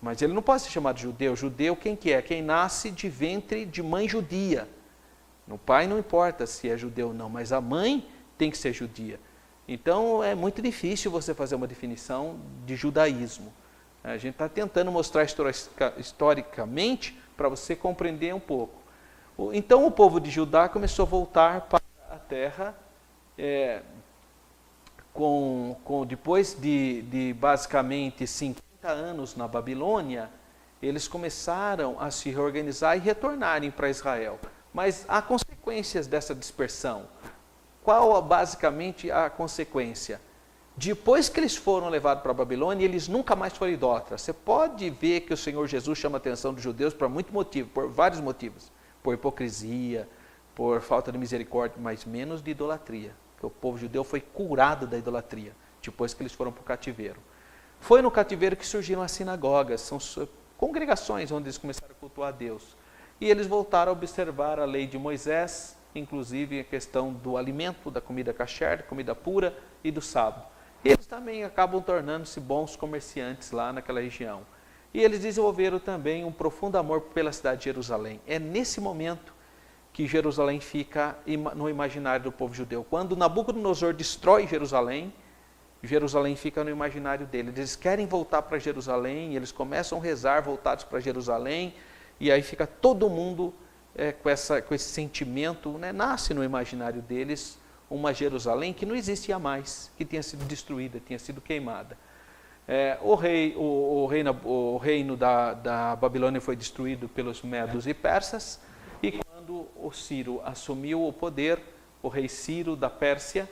Mas ele não pode ser chamado de judeu. Judeu quem que é? Quem nasce de ventre de mãe judia. O pai não importa se é judeu ou não, mas a mãe tem que ser judia. Então é muito difícil você fazer uma definição de judaísmo. A gente está tentando mostrar historicamente para você compreender um pouco. Então o povo de Judá começou a voltar para a terra depois de basicamente 50 anos na Babilônia, eles começaram a se reorganizar e retornarem para Israel. Mas há consequências dessa dispersão. Qual basicamente a consequência? Depois que eles foram levados para a Babilônia, eles nunca mais foram idólatras. Você pode ver que o Senhor Jesus chama a atenção dos judeus por muito motivo, por vários motivos. Por hipocrisia, por falta de misericórdia, mas menos de idolatria. Porque o povo judeu foi curado da idolatria, depois que eles foram para o cativeiro. Foi no cativeiro que surgiram as sinagogas, são congregações onde eles começaram a cultuar a Deus. E eles voltaram a observar a lei de Moisés, inclusive a questão do alimento, da comida kasher, comida pura e do sábado. E eles também acabam tornando-se bons comerciantes lá naquela região. E eles desenvolveram também um profundo amor pela cidade de Jerusalém. É nesse momento que Jerusalém fica no imaginário do povo judeu. Quando Nabucodonosor destrói Jerusalém, Jerusalém fica no imaginário deles. Eles querem voltar para Jerusalém, eles começam a rezar voltados para Jerusalém, e aí fica todo mundo com esse sentimento, né, nasce no imaginário deles uma Jerusalém que não existia mais, que tinha sido destruída, tinha sido queimada. O reino da Babilônia foi destruído pelos medos e persas, e quando o Ciro assumiu o poder, o rei Ciro da Pérsia,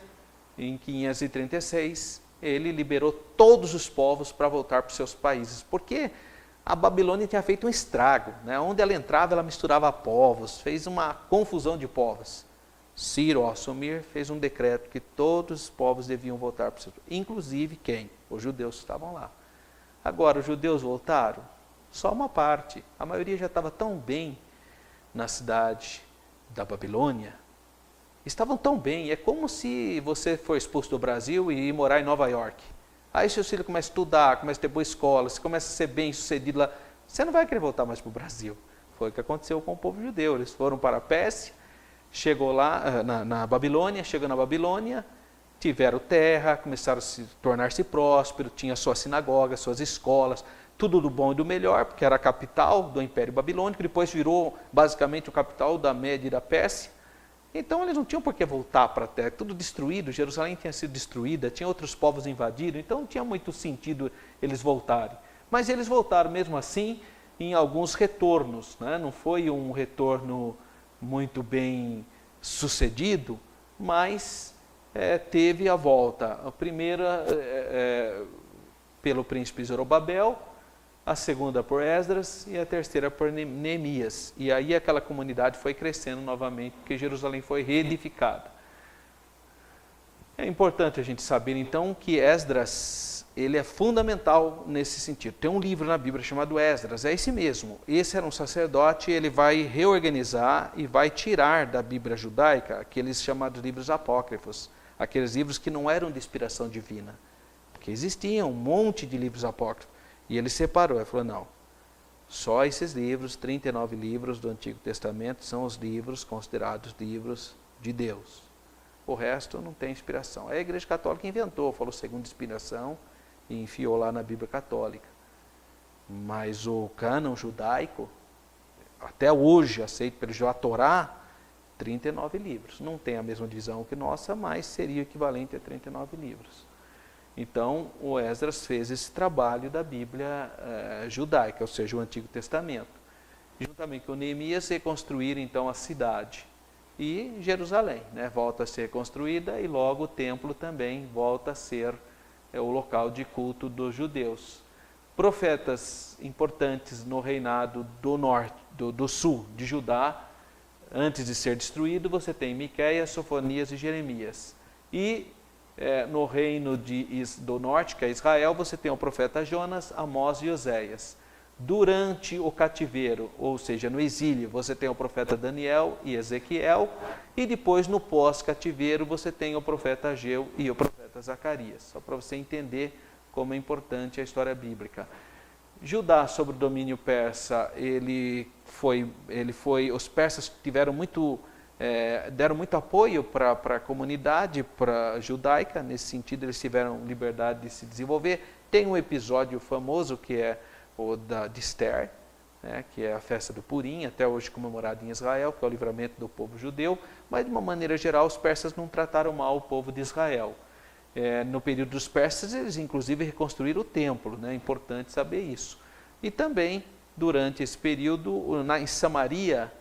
em 536, ele liberou todos os povos para voltar para os seus países, porque a Babilônia tinha feito um estrago, né? Onde ela entrava, ela misturava povos, fez uma confusão de povos. Ciro, ao assumir, fez um decreto que todos os povos deviam voltar para os seus países, inclusive quem? Os judeus que estavam lá. Agora, os judeus voltaram? Só uma parte. A maioria já estava tão bem na cidade da Babilônia. Estavam tão bem. É como se você for expulso do Brasil e ir morar em Nova York. Aí seu filho começa a estudar, começa a ter boa escola, você começa a ser bem sucedido lá. Você não vai querer voltar mais para o Brasil. Foi o que aconteceu com o povo judeu. Eles foram para a Pérsia, chegou lá na Babilônia, chegou na Babilônia, tiveram terra, começaram a tornar-se prósperos, tinha suas sinagogas, suas escolas, tudo do bom e do melhor, porque era a capital do Império Babilônico, depois virou basicamente o capital da Média e da Pérsia. Então eles não tinham por que voltar para a terra, tudo destruído, Jerusalém tinha sido destruída, tinha outros povos invadidos, então não tinha muito sentido eles voltarem. Mas eles voltaram mesmo assim em alguns retornos, né? Não foi um retorno muito bem sucedido, mas teve a volta. A primeira pelo príncipe Zorobabel, a segunda por Esdras e a terceira por Neemias. E aí aquela comunidade foi crescendo novamente, porque Jerusalém foi reedificada. É importante a gente saber então que Esdras, ele é fundamental nesse sentido. Tem um livro na Bíblia chamado Esdras, é esse mesmo. Esse era um sacerdote, ele vai reorganizar e vai tirar da Bíblia judaica aqueles chamados livros apócrifos, aqueles livros que não eram de inspiração divina, porque existiam um monte de livros apócrifos. E ele separou, ele falou, não, só esses livros, 39 livros do Antigo Testamento, são os livros considerados livros de Deus. O resto não tem inspiração. A Igreja Católica inventou, falou segundo inspiração, e enfiou lá na Bíblia Católica. Mas o cânon judaico, até hoje aceito pelo a Torá, 39 livros. Não tem a mesma divisão que nossa, mas seria equivalente a 39 livros. Então, o Esdras fez esse trabalho da Bíblia judaica, ou seja, o Antigo Testamento. Juntamente com Neemias, reconstruíram então a cidade. E Jerusalém, né, volta a ser reconstruída e logo o templo também volta a ser o local de culto dos judeus. Profetas importantes no reinado do norte, do sul de Judá, antes de ser destruído, você tem Miqueias, Sofonias e Jeremias. E no reino do norte, que é Israel, você tem o profeta Jonas, Amós e Oséias. Durante o cativeiro, ou seja, no exílio, você tem o profeta Daniel e Ezequiel, e depois no pós-cativeiro você tem o profeta Ageu e o profeta Zacarias, só para você entender como é importante a história bíblica. Judá, sob o domínio persa, os persas tiveram deram muito apoio para a comunidade judaica, nesse sentido eles tiveram liberdade de se desenvolver. Tem um episódio famoso que é o de Esther, né, que é a festa do Purim, até hoje comemorada em Israel, que é o livramento do povo judeu, mas de uma maneira geral os persas não trataram mal o povo de Israel. No período dos persas eles inclusive reconstruíram o templo, né, é importante saber isso. E também durante esse período em Samaria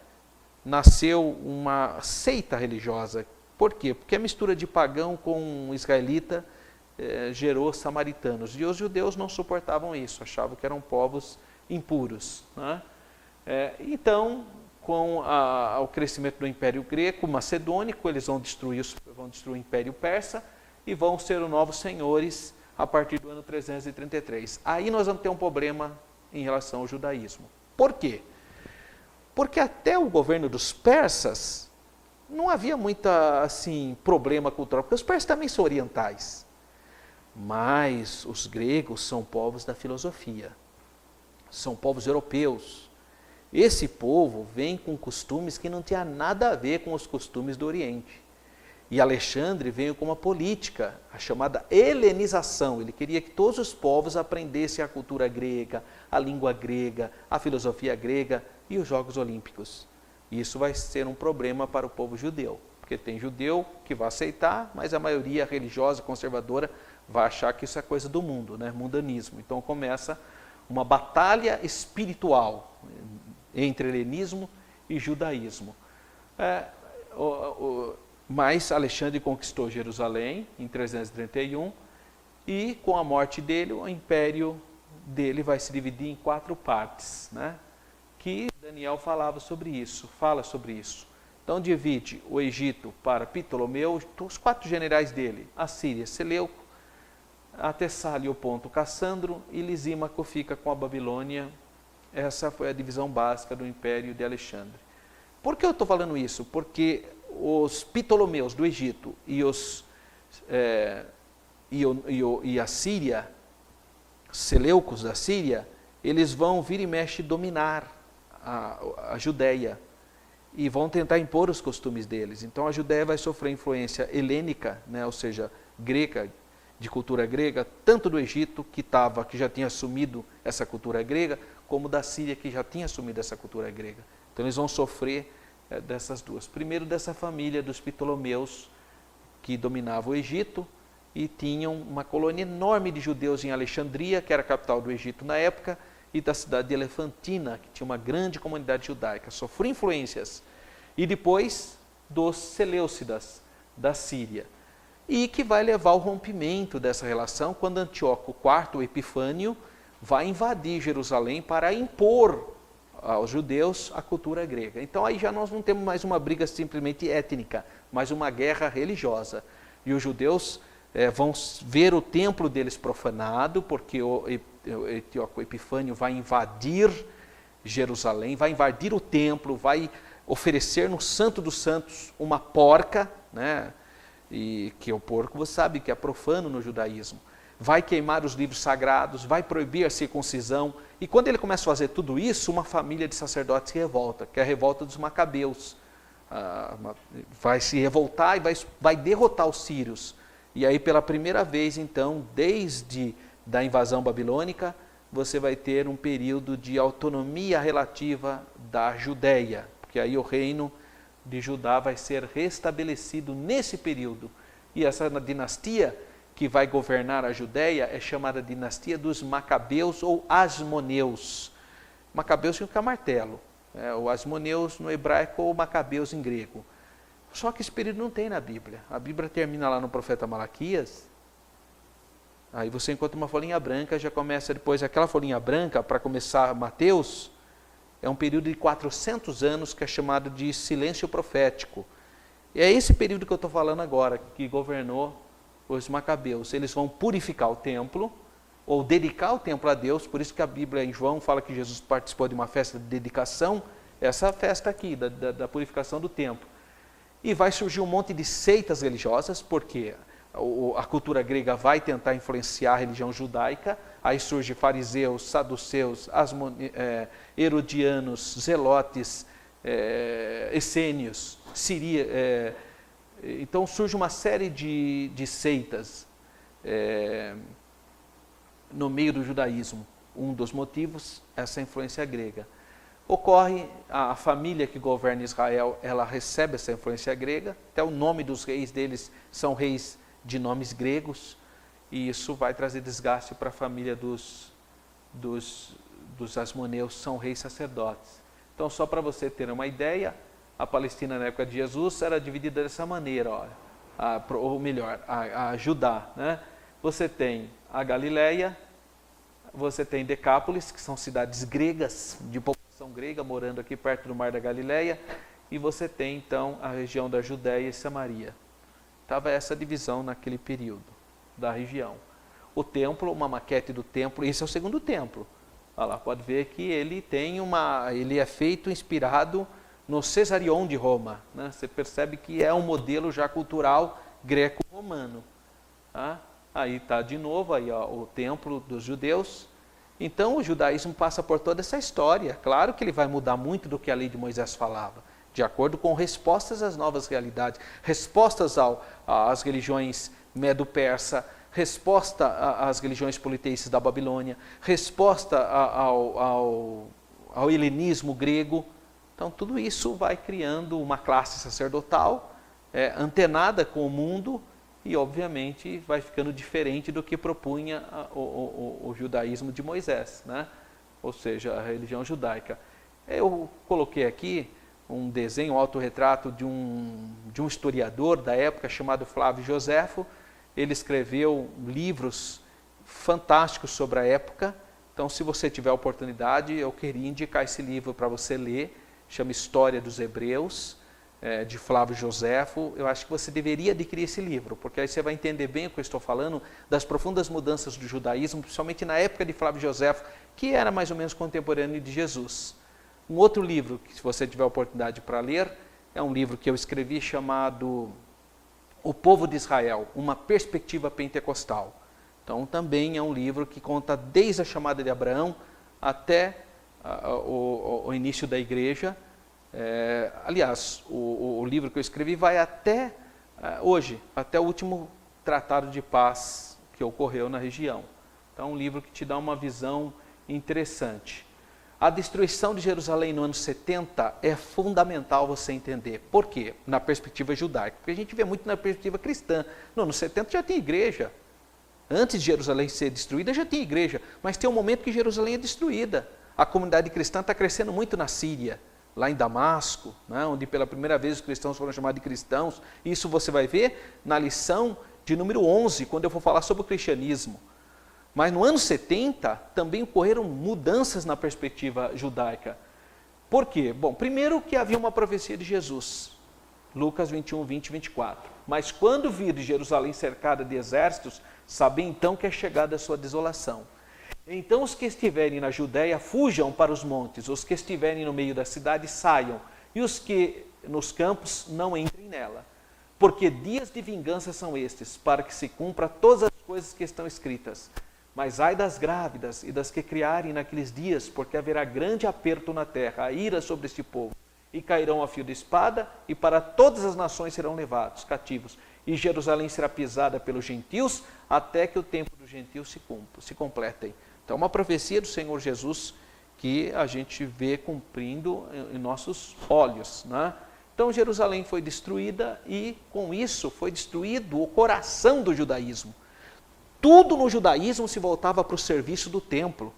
nasceu uma seita religiosa. Por quê? Porque a mistura de pagão com israelita gerou samaritanos. E os judeus não suportavam isso, achavam que eram povos impuros, né? Então, com o crescimento do Império Greco-Macedônico, eles vão destruir o Império Persa e vão ser os novos senhores a partir do ano 333. Aí nós vamos ter um problema em relação ao judaísmo. Por quê? Porque até o governo dos persas não havia muita problema cultural, porque os persas também são orientais. Mas os gregos são povos da filosofia, são povos europeus. Esse povo vem com costumes que não tinha nada a ver com os costumes do Oriente. E Alexandre veio com uma política, a chamada helenização. Ele queria que todos os povos aprendessem a cultura grega, a língua grega, a filosofia grega e os Jogos Olímpicos. E isso vai ser um problema para o povo judeu, porque tem judeu que vai aceitar, mas a maioria religiosa, conservadora, vai achar que isso é coisa do mundo, né? Mundanismo. Então começa uma batalha espiritual entre helenismo e judaísmo. Mas Alexandre conquistou Jerusalém em 331 e com a morte dele, o império dele vai se dividir em 4 partes, né? Que Daniel fala sobre isso. Então divide o Egito para Ptolomeu, os 4 generais dele, a Síria, Seleuco, a Tessália, o Ponto, Cassandro, e Lisímaco fica com a Babilônia. Essa foi a divisão básica do Império de Alexandre. Por que eu estou falando isso? Porque os Ptolomeus do Egito e a Síria, Seleucos da Síria, eles vão vir e mexe dominar a Judéia e vão tentar impor os costumes deles. Então a Judéia vai sofrer influência helênica, né, ou seja, grega, de cultura grega, tanto do Egito, que já tinha assumido essa cultura grega, como da Síria, que já tinha assumido essa cultura grega. Então eles vão sofrer dessas duas. Primeiro dessa família dos Ptolomeus, que dominava o Egito, e tinham uma colônia enorme de judeus em Alexandria, que era a capital do Egito na época, e da cidade de Elefantina, que tinha uma grande comunidade judaica. Sofreu influências. E depois dos Seleucidas, da Síria. E que vai levar ao rompimento dessa relação quando Antíoco IV, o Epifânio, vai invadir Jerusalém para impor aos judeus a cultura grega. Então aí já nós não temos mais uma briga simplesmente étnica, mas uma guerra religiosa. E os judeus vão ver o templo deles profanado, porque o Antíoco Epifânio vai invadir Jerusalém, vai invadir o templo, vai oferecer no Santo dos Santos uma porca, né? E que o porco, você sabe que é profano no judaísmo, vai queimar os livros sagrados, vai proibir a circuncisão, e quando ele começa a fazer tudo isso, uma família de sacerdotes se revolta, que é a revolta dos Macabeus, vai se revoltar e vai derrotar os sírios, e aí pela primeira vez então, desde da invasão babilônica, você vai ter um período de autonomia relativa da Judéia, porque aí o reino de Judá vai ser restabelecido nesse período. E essa dinastia que vai governar a Judéia é chamada dinastia dos Macabeus ou Asmoneus. Macabeus significa martelo. O Asmoneus no hebraico ou Macabeus em grego. Só que esse período não tem na Bíblia. A Bíblia termina lá no profeta Malaquias. Aí você encontra uma folhinha branca, já começa depois aquela folhinha branca para começar Mateus. É um período de 400 anos que é chamado de silêncio profético. E é esse período que eu estou falando agora, que governou os Macabeus. Eles vão purificar o templo, ou dedicar o templo a Deus, por isso que a Bíblia em João fala que Jesus participou de uma festa de dedicação, essa festa aqui, da purificação do templo. E vai surgir um monte de seitas religiosas, porque a cultura grega vai tentar influenciar a religião judaica, aí surge fariseus, saduceus, herodianos, zelotes, essênios, então surge uma série de seitas no meio do judaísmo. Um dos motivos é essa influência grega. Ocorre, a família que governa Israel, ela recebe essa influência grega, até o nome dos reis deles são reis de nomes gregos, e isso vai trazer desgaste para a família dos Asmoneus, são reis sacerdotes. Então, só para você ter uma ideia, a Palestina na época de Jesus era dividida dessa maneira, olha, ou melhor, a Judá, né? Você tem a Galileia, você tem Decápolis, que são cidades gregas, de população grega, morando aqui perto do Mar da Galileia, e você tem então a região da Judéia e Samaria. Estava essa divisão naquele período da região. O templo, uma maquete do templo, esse é o segundo templo. Olha lá, pode ver que ele é feito inspirado no Cesarion de Roma, né? Você percebe que é um modelo já cultural greco-romano. Tá? Aí está de novo aí, ó, o templo dos judeus. Então o judaísmo passa por toda essa história. Claro que ele vai mudar muito do que a lei de Moisés falava, de acordo com respostas às novas realidades, respostas às religiões medo-persa, resposta às religiões politeístas da Babilônia, resposta ao helenismo grego. Então tudo isso vai criando uma classe sacerdotal antenada com o mundo e obviamente vai ficando diferente do que propunha o judaísmo de Moisés, né? Ou seja, a religião judaica. Eu coloquei aqui um desenho, um autorretrato de um historiador da época chamado Flávio Joséfo. Ele escreveu livros fantásticos sobre a época. Então, se você tiver a oportunidade, eu queria indicar esse livro para você ler. Chama História dos Hebreus, de Flávio Joséfo. Eu acho que você deveria adquirir esse livro, porque aí você vai entender bem o que eu estou falando, das profundas mudanças do judaísmo, principalmente na época de Flávio Joséfo, que era mais ou menos contemporâneo de Jesus. Um outro livro, que se você tiver a oportunidade para ler, é um livro que eu escrevi chamado O Povo de Israel, uma perspectiva pentecostal. Então também é um livro que conta desde a chamada de Abraão até o início da igreja. Aliás, o livro que eu escrevi vai até hoje, até o último tratado de paz que ocorreu na região. Então é um livro que te dá uma visão interessante. A destruição de Jerusalém no ano 70 é fundamental você entender. Por quê? Na perspectiva judaica. Porque a gente vê muito na perspectiva cristã. No ano 70 já tem igreja. Antes de Jerusalém ser destruída, já tem igreja. Mas tem um momento que Jerusalém é destruída. A comunidade cristã está crescendo muito na Síria, lá em Damasco, né, onde pela primeira vez os cristãos foram chamados de cristãos. Isso você vai ver na lição de número 11, quando eu for falar sobre o cristianismo. Mas no ano 70 também ocorreram mudanças na perspectiva judaica. Por quê? Bom, primeiro que havia uma profecia de Jesus, Lucas 21, 20 e 24. Mas quando vir Jerusalém cercada de exércitos, sabem então que é chegada a sua desolação. Então os que estiverem na Judéia fujam para os montes, os que estiverem no meio da cidade saiam, e os que nos campos não entrem nela. Porque dias de vingança são estes, para que se cumpra todas as coisas que estão escritas. Mas ai das grávidas e das que criarem naqueles dias, porque haverá grande aperto na terra, a ira sobre este povo. E cairão a fio de espada, e para todas as nações serão levados cativos. E Jerusalém será pisada pelos gentios, até que o tempo dos gentios se completem. Então, uma profecia do Senhor Jesus que a gente vê cumprindo em nossos olhos, né? Então, Jerusalém foi destruída e, com isso, foi destruído o coração do judaísmo. Tudo no judaísmo se voltava para o serviço do templo.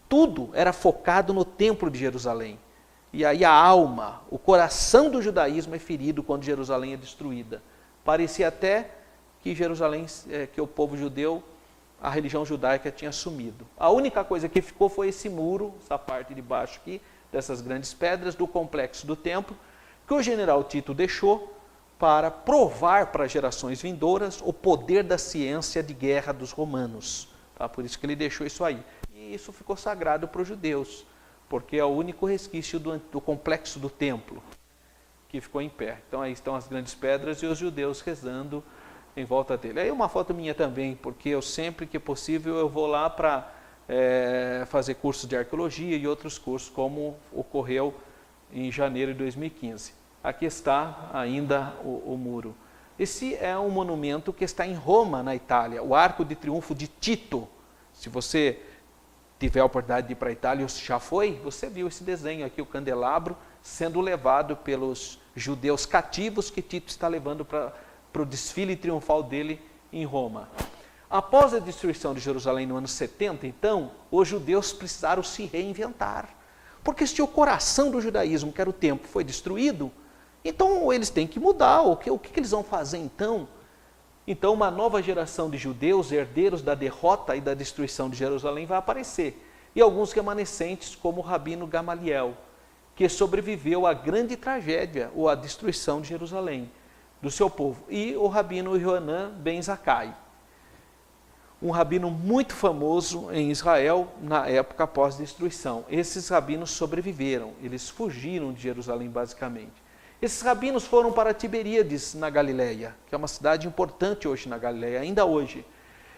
Tudo era focado no templo de Jerusalém. E aí a alma, o coração do judaísmo é ferido quando Jerusalém é destruída. Parecia até que Jerusalém, que o povo judeu, a religião judaica tinha sumido. A única coisa que ficou foi esse muro, essa parte de baixo aqui, dessas grandes pedras do complexo do templo, que o general Tito deixou para provar para gerações vindouras o poder da ciência de guerra dos romanos. Tá? Por isso que ele deixou isso aí. E isso ficou sagrado para os judeus, porque é o único resquício do complexo do templo que ficou em pé. Então aí estão as grandes pedras e os judeus rezando em volta dele. Aí uma foto minha também, porque eu sempre que possível eu vou lá para fazer cursos de arqueologia e outros cursos, como ocorreu em janeiro de 2015. Aqui está ainda o muro. Esse é um monumento que está em Roma, na Itália, o Arco de Triunfo de Tito. Se você tiver a oportunidade de ir para a Itália, ou já foi, você viu esse desenho aqui, o candelabro, sendo levado pelos judeus cativos que Tito está levando para o desfile triunfal dele em Roma. Após a destruição de Jerusalém no ano 70, então, os judeus precisaram se reinventar. Porque se o coração do judaísmo, que era o templo, foi destruído, então eles têm que mudar. O que eles vão fazer então? Então uma nova geração de judeus, herdeiros da derrota e da destruição de Jerusalém, vai aparecer. E alguns remanescentes, como o rabino Gamaliel, que sobreviveu à grande tragédia, ou à destruição de Jerusalém, do seu povo. E o rabino Yohanan ben Zakkai, um rabino muito famoso em Israel na época após a destruição. Esses rabinos sobreviveram, eles fugiram de Jerusalém basicamente. Esses rabinos foram para Tiberíades, na Galileia, que é uma cidade importante hoje na Galileia, ainda hoje,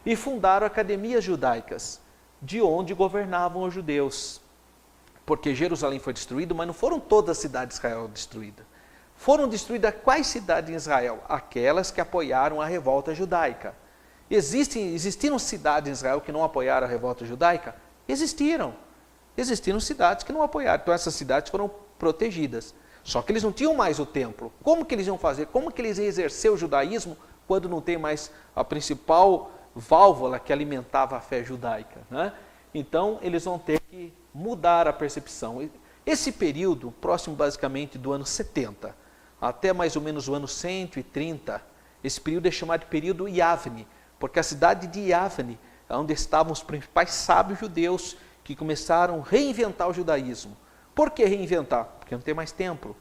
e fundaram academias judaicas, de onde governavam os judeus. Porque Jerusalém foi destruído, mas não foram todas as cidades de Israel destruídas. Foram destruídas quais cidades em Israel? Aquelas que apoiaram a revolta judaica. Existiram cidades em Israel que não apoiaram a revolta judaica? Existiram. existiram cidades que não apoiaram. Então essas cidades foram protegidas. Só que eles não tinham mais o templo. Como que eles iam fazer? Como que eles iam exercer o judaísmo quando não tem mais a principal válvula que alimentava a fé judaica, né? Então eles vão ter que mudar a percepção. Esse período, próximo basicamente do ano 70, até mais ou menos o ano 130, esse período é chamado de período Yavne, porque a cidade de Yavne é onde estavam os principais sábios judeus que começaram a reinventar o judaísmo. Por que reinventar? Porque não tem mais templo.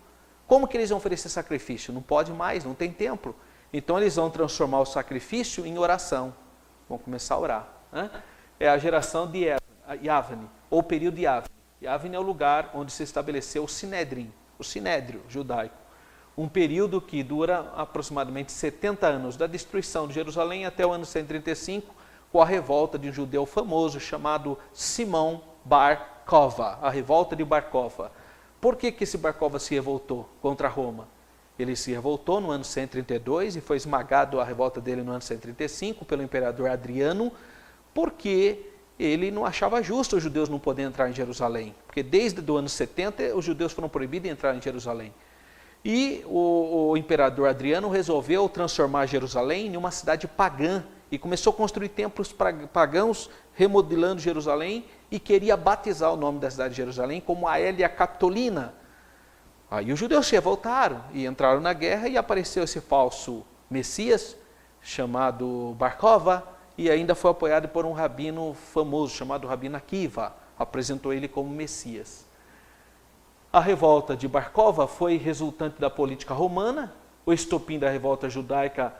Como que eles vão oferecer sacrifício? Não pode mais, não tem templo. Então eles vão transformar o sacrifício em oração. Vão começar a orar, né? É a geração de Yavne, ou período Yavne. Yavne é o lugar onde se estabeleceu o Sinédrio judaico. Um período que dura aproximadamente 70 anos, da destruição de Jerusalém até o ano 135, com a revolta de um judeu famoso chamado Simão Bar Kova, a revolta de Bar Kova. Por que esse Bar Kova se revoltou contra Roma? Ele se revoltou no ano 132 e foi esmagado a revolta dele no ano 135 pelo imperador Adriano, porque ele não achava justo os judeus não poderem entrar em Jerusalém. Porque desde o ano 70 os judeus foram proibidos de entrar em Jerusalém. E o imperador Adriano resolveu transformar Jerusalém em uma cidade pagã e começou a construir templos pagãos, remodelando Jerusalém, e queria batizar o nome da cidade de Jerusalém como Aelia Capitolina. Aí os judeus se revoltaram e entraram na guerra e apareceu esse falso Messias, chamado Bar Kova, e ainda foi apoiado por um rabino famoso, chamado Rabino Akiva, apresentou ele como Messias. A revolta de Bar Kova foi resultante da política romana. O estopim da revolta judaica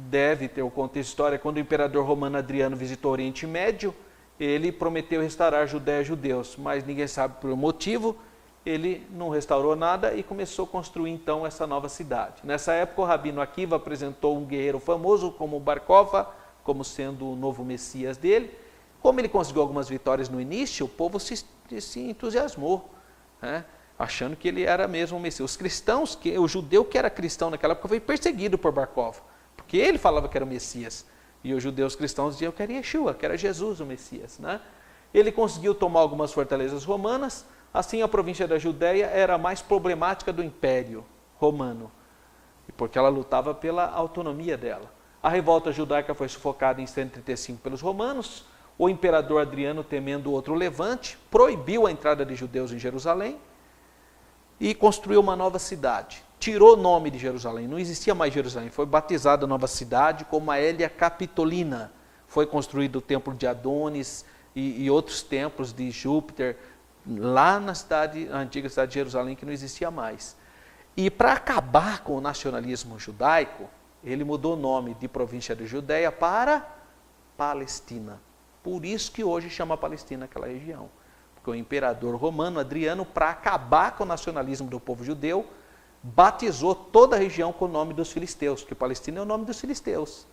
deve ter o contexto histórico. Quando o imperador romano Adriano visitou o Oriente Médio, ele prometeu restaurar a Judéia e judeus, mas ninguém sabe por motivo. Ele não restaurou nada e começou a construir então essa nova cidade. Nessa época o Rabino Akiva apresentou um guerreiro famoso como Bar Kova, como sendo o novo Messias dele. Como ele conseguiu algumas vitórias no início, o povo se entusiasmou, né? Achando que ele era mesmo o Messias. Os cristãos, o judeu que era cristão naquela época foi perseguido por Bar Kova, porque ele falava que era o Messias. E os judeus cristãos diziam que era Yeshua, que era Jesus o Messias, né? Ele conseguiu tomar algumas fortalezas romanas. Assim, a província da Judéia era a mais problemática do Império Romano, porque ela lutava pela autonomia dela. A revolta judaica foi sufocada em 135 pelos romanos. O imperador Adriano, temendo outro levante, proibiu a entrada de judeus em Jerusalém e construiu uma nova cidade. Tirou o nome de Jerusalém, não existia mais Jerusalém. Foi batizada a nova cidade como Aelia Capitolina. Foi construído o templo de Adonis e outros templos de Júpiter, lá na antiga cidade de Jerusalém, que não existia mais. E para acabar com o nacionalismo judaico, ele mudou o nome de província de Judéia para Palestina. Por isso que hoje chama Palestina aquela região. Porque o imperador romano Adriano, para acabar com o nacionalismo do povo judeu, batizou toda a região com o nome dos filisteus, porque Palestina é o nome dos filisteus.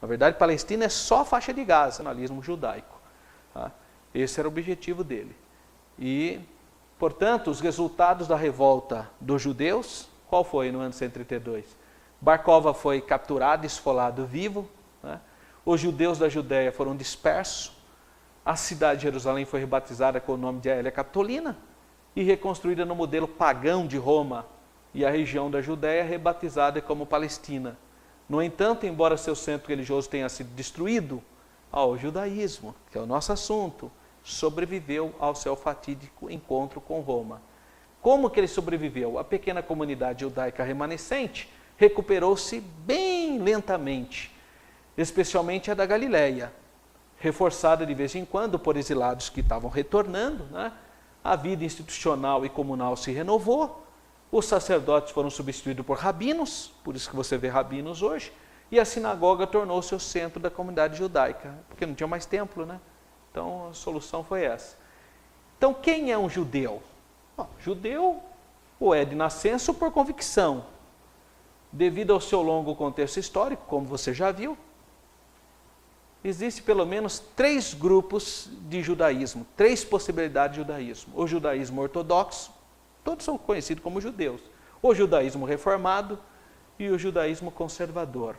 Na verdade, Palestina é só a faixa de Gaza, nacionalismo judaico. Tá? Esse era o objetivo dele. E, portanto, os resultados da revolta dos judeus, qual foi no ano 132? Bar Kova foi capturado e esfolado vivo, né? Os judeus da Judéia foram dispersos, a cidade de Jerusalém foi rebatizada com o nome de Aelia Capitolina e reconstruída no modelo pagão de Roma, e a região da Judéia rebatizada como Palestina. No entanto, embora seu centro religioso tenha sido destruído, o judaísmo, que é o nosso assunto, sobreviveu ao seu fatídico encontro com Roma. Como que ele sobreviveu? A pequena comunidade judaica remanescente recuperou-se bem lentamente, especialmente a da Galileia, reforçada de vez em quando por exilados que estavam retornando, né? A vida institucional e comunal se renovou, os sacerdotes foram substituídos por rabinos, por isso que você vê rabinos hoje, e a sinagoga tornou-se o centro da comunidade judaica, porque não tinha mais templo, né? Então a solução foi essa. Então quem é um judeu? Judeu ou é de nascença ou por convicção. Devido ao seu longo contexto histórico, como você já viu, existe pelo menos 3 grupos de judaísmo, 3 possibilidades de judaísmo. O judaísmo ortodoxo, todos são conhecidos como judeus. O judaísmo reformado e o judaísmo conservador.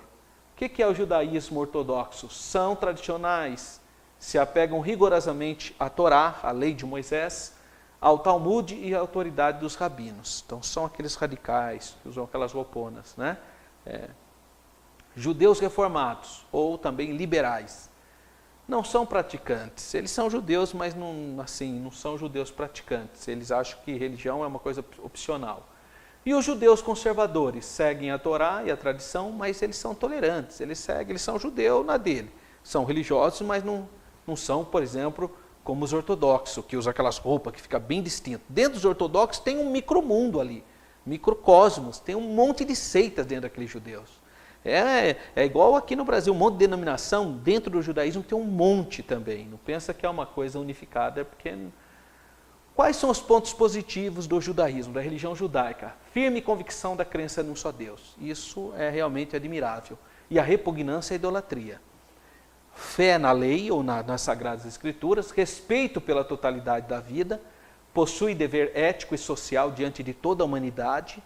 O que é o judaísmo ortodoxo? São tradicionais, se apegam rigorosamente à Torá, à lei de Moisés, ao Talmud e à autoridade dos rabinos. Então são aqueles radicais que usam aquelas rouponas, né? Judeus reformados ou também liberais não são praticantes. Eles são judeus, mas não são judeus praticantes. Eles acham que religião é uma coisa opcional. E os judeus conservadores seguem a Torá e a tradição, mas eles são tolerantes. Eles são judeus na dele. São religiosos, mas não são, por exemplo, como os ortodoxos, que usam aquelas roupas que fica bem distinto. Dentro dos ortodoxos tem um micromundo ali, microcosmos, tem um monte de seitas dentro daqueles judeus. É igual aqui no Brasil, um monte de denominação, dentro do judaísmo tem um monte também. Não pensa que é uma coisa unificada, porque... Quais são os pontos positivos do judaísmo, da religião judaica? Firme convicção da crença num só Deus. Isso é realmente admirável. E a repugnância à idolatria. Fé na lei ou nas Sagradas Escrituras, respeito pela totalidade da vida, possui dever ético e social diante de toda a humanidade.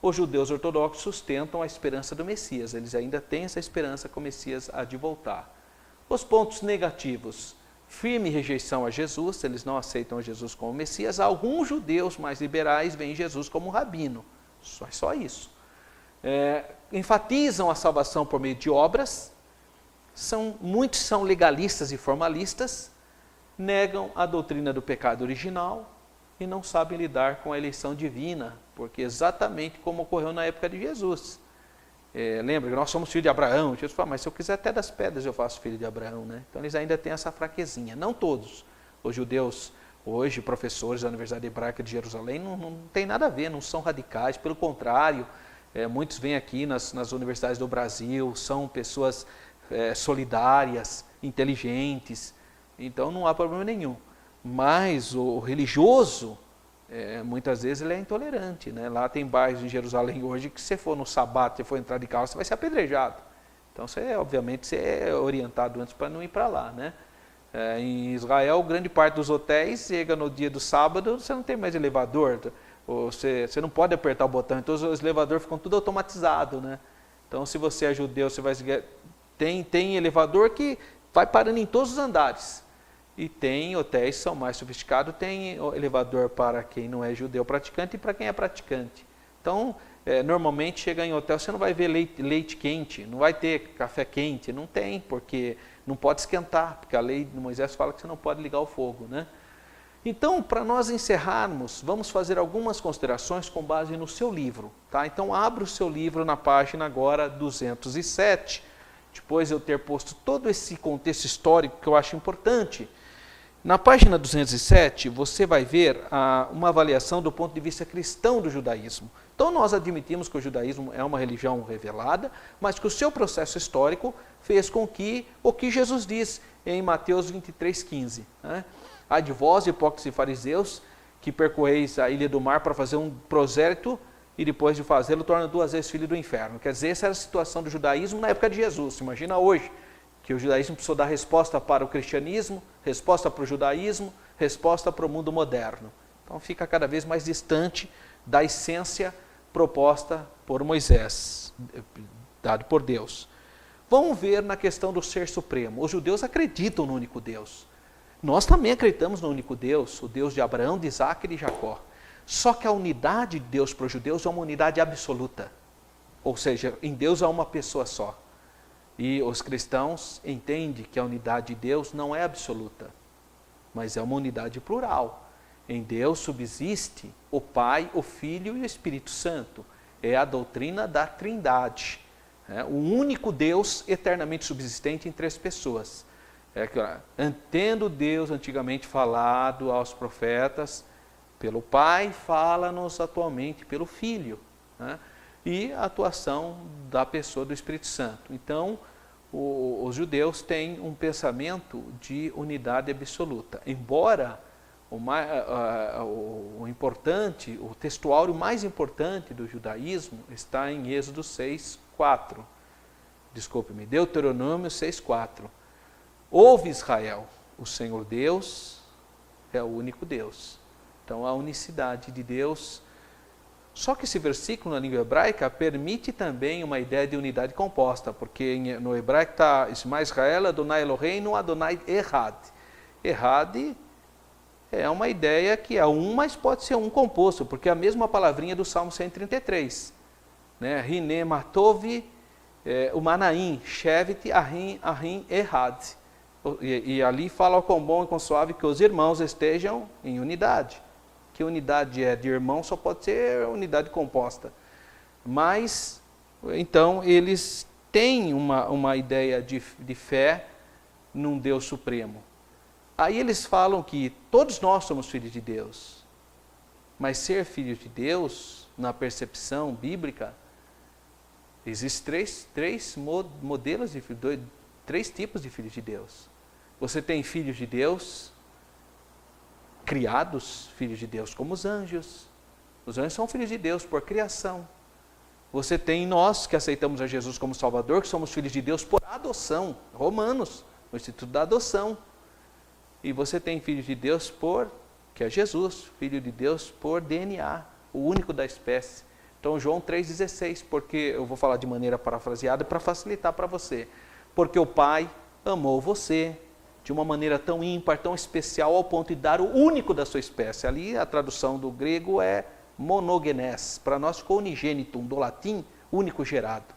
Os judeus ortodoxos sustentam a esperança do Messias, eles ainda têm essa esperança que o Messias há de voltar. Os pontos negativos, firme rejeição a Jesus, eles não aceitam Jesus como Messias. Alguns judeus mais liberais veem Jesus como um rabino, só isso. Enfatizam a salvação por meio de obras, muitos são legalistas e formalistas, negam a doutrina do pecado original e não sabem lidar com a eleição divina, porque exatamente como ocorreu na época de Jesus. Lembra que nós somos filhos de Abraão? Jesus fala, mas se eu quiser até das pedras eu faço filho de Abraão, né? Então eles ainda têm essa fraquezinha. Não todos. Os judeus, hoje, professores da Universidade Hebraica de Jerusalém, não tem nada a ver, não são radicais, pelo contrário, muitos vêm aqui nas universidades do Brasil, são pessoas solidárias, inteligentes, então não há problema nenhum. Mas o religioso, muitas vezes ele é intolerante, né? Lá tem bairros em Jerusalém hoje que se você for no sábado, se for entrar de carro, você vai ser apedrejado. Então, obviamente, você é orientado antes para não ir para lá, né? Em Israel, grande parte dos hotéis chega no dia do sábado, você não tem mais elevador, você não pode apertar o botão, então os elevadores ficam tudo automatizado, né? Então, se você é judeu, você vai tem elevador que vai parando em todos os andares. E tem hotéis que são mais sofisticados, tem elevador para quem não é judeu praticante e para quem é praticante. Então, normalmente chega em hotel, você não vai ver leite quente, não vai ter café quente, não tem, porque não pode esquentar, porque a lei de Moisés fala que você não pode ligar o fogo, né? Então, para nós encerrarmos, vamos fazer algumas considerações com base no seu livro, tá? Então, abra o seu livro na página agora 207, depois de eu ter posto todo esse contexto histórico que eu acho importante. Na página 207, você vai ver uma avaliação do ponto de vista cristão do judaísmo. Então, nós admitimos que o judaísmo é uma religião revelada, mas que o seu processo histórico fez com que o que Jesus diz em Mateus 23,15. Né? Há de vós, hipócritas e fariseus, que percorreis a ilha do mar para fazer um prosélito e depois de fazê-lo torna 2 vezes filho do inferno. Quer dizer, essa era a situação do judaísmo na época de Jesus. Imagina hoje, que o judaísmo precisou dar resposta para o cristianismo, resposta para o judaísmo, resposta para o mundo moderno. Então fica cada vez mais distante da essência proposta por Moisés, dado por Deus. Vamos ver na questão do ser supremo. Os judeus acreditam no único Deus. Nós também acreditamos no único Deus, o Deus de Abraão, de Isaac e de Jacó. Só que a unidade de Deus para os judeus é uma unidade absoluta. Ou seja, em Deus há uma pessoa só. E os cristãos entendem que a unidade de Deus não é absoluta, mas é uma unidade plural. Em Deus subsiste o Pai, o Filho e o Espírito Santo. É a doutrina da Trindade. O único Deus eternamente subsistente em 3 pessoas. Tendo Deus antigamente falado aos profetas, pelo Pai, fala-nos atualmente pelo Filho. Né? E a atuação da pessoa do Espírito Santo. Então, os judeus têm um pensamento de unidade absoluta. Embora o importante, o textuário mais importante do judaísmo está em Êxodo 6:4. Desculpe-me, Deuteronômio 6:4. Ouve Israel, o Senhor Deus é o único Deus. Então, a unicidade de Deus Só que esse versículo na língua hebraica permite também uma ideia de unidade composta, porque no hebraico está Isma Israel, Adonai Eloheinu, Adonai Errad. Errad é uma ideia que é um, mas pode ser um composto, porque é a mesma palavrinha do Salmo 133. Né? Hine Matov, Umanaim, Shevet, Ahim, Errad. E ali fala o quão bom e quão suave que os irmãos estejam em unidade. Que unidade é de irmão só pode ser unidade composta. Mas, então, eles têm uma ideia de fé num Deus supremo. Aí eles falam que todos nós somos filhos de Deus. Mas ser filho de Deus, na percepção bíblica, existem três modelos, três tipos de filhos de Deus. Você tem filhos de Deus criados, filhos de Deus, como os anjos. Os anjos são filhos de Deus por criação. Você tem nós, que aceitamos a Jesus como Salvador, que somos filhos de Deus por adoção. Romanos, o Instituto da Adoção. E você tem filhos de Deus que é Jesus, filho de Deus por DNA, o único da espécie. Então, João 3,16, porque eu vou falar de maneira parafraseada para facilitar para você. Porque o Pai amou você de uma maneira tão ímpar, tão especial, ao ponto de dar o único da sua espécie. Ali a tradução do grego é monogenes. Para nós ficou unigênitum, do latim, único gerado.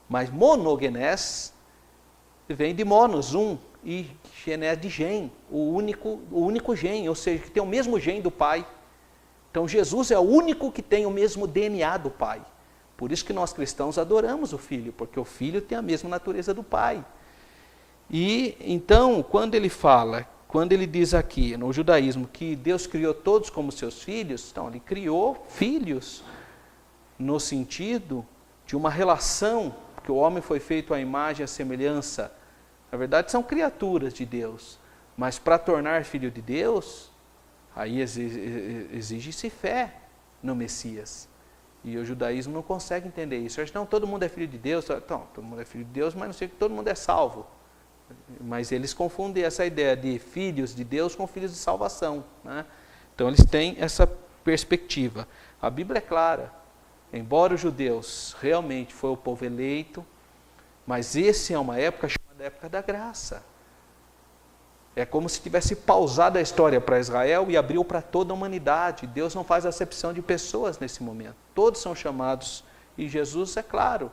Mas monogenes vem de monos, um, e genes de gen, o único gen, ou seja, que tem o mesmo gen do Pai. Então Jesus é o único que tem o mesmo DNA do Pai. Por isso que nós cristãos adoramos o Filho, porque o Filho tem a mesma natureza do Pai. E então, quando ele diz aqui no judaísmo que Deus criou todos como seus filhos, então ele criou filhos no sentido de uma relação, que o homem foi feito à imagem e à semelhança. Na verdade, são criaturas de Deus, mas para tornar filho de Deus, aí exige-se fé no Messias. E o judaísmo não consegue entender isso. Não, todo mundo é filho de Deus. Então, todo mundo é filho de Deus, mas não sei que todo mundo é salvo. Mas eles confundem essa ideia de filhos de Deus com filhos de salvação. Né? Então eles têm essa perspectiva. A Bíblia é clara. Embora os judeus realmente foi o povo eleito, mas esse é uma época chamada época da graça. É como se tivesse pausado a história para Israel e abriu para toda a humanidade. Deus não faz acepção de pessoas nesse momento. Todos são chamados. E Jesus, é claro,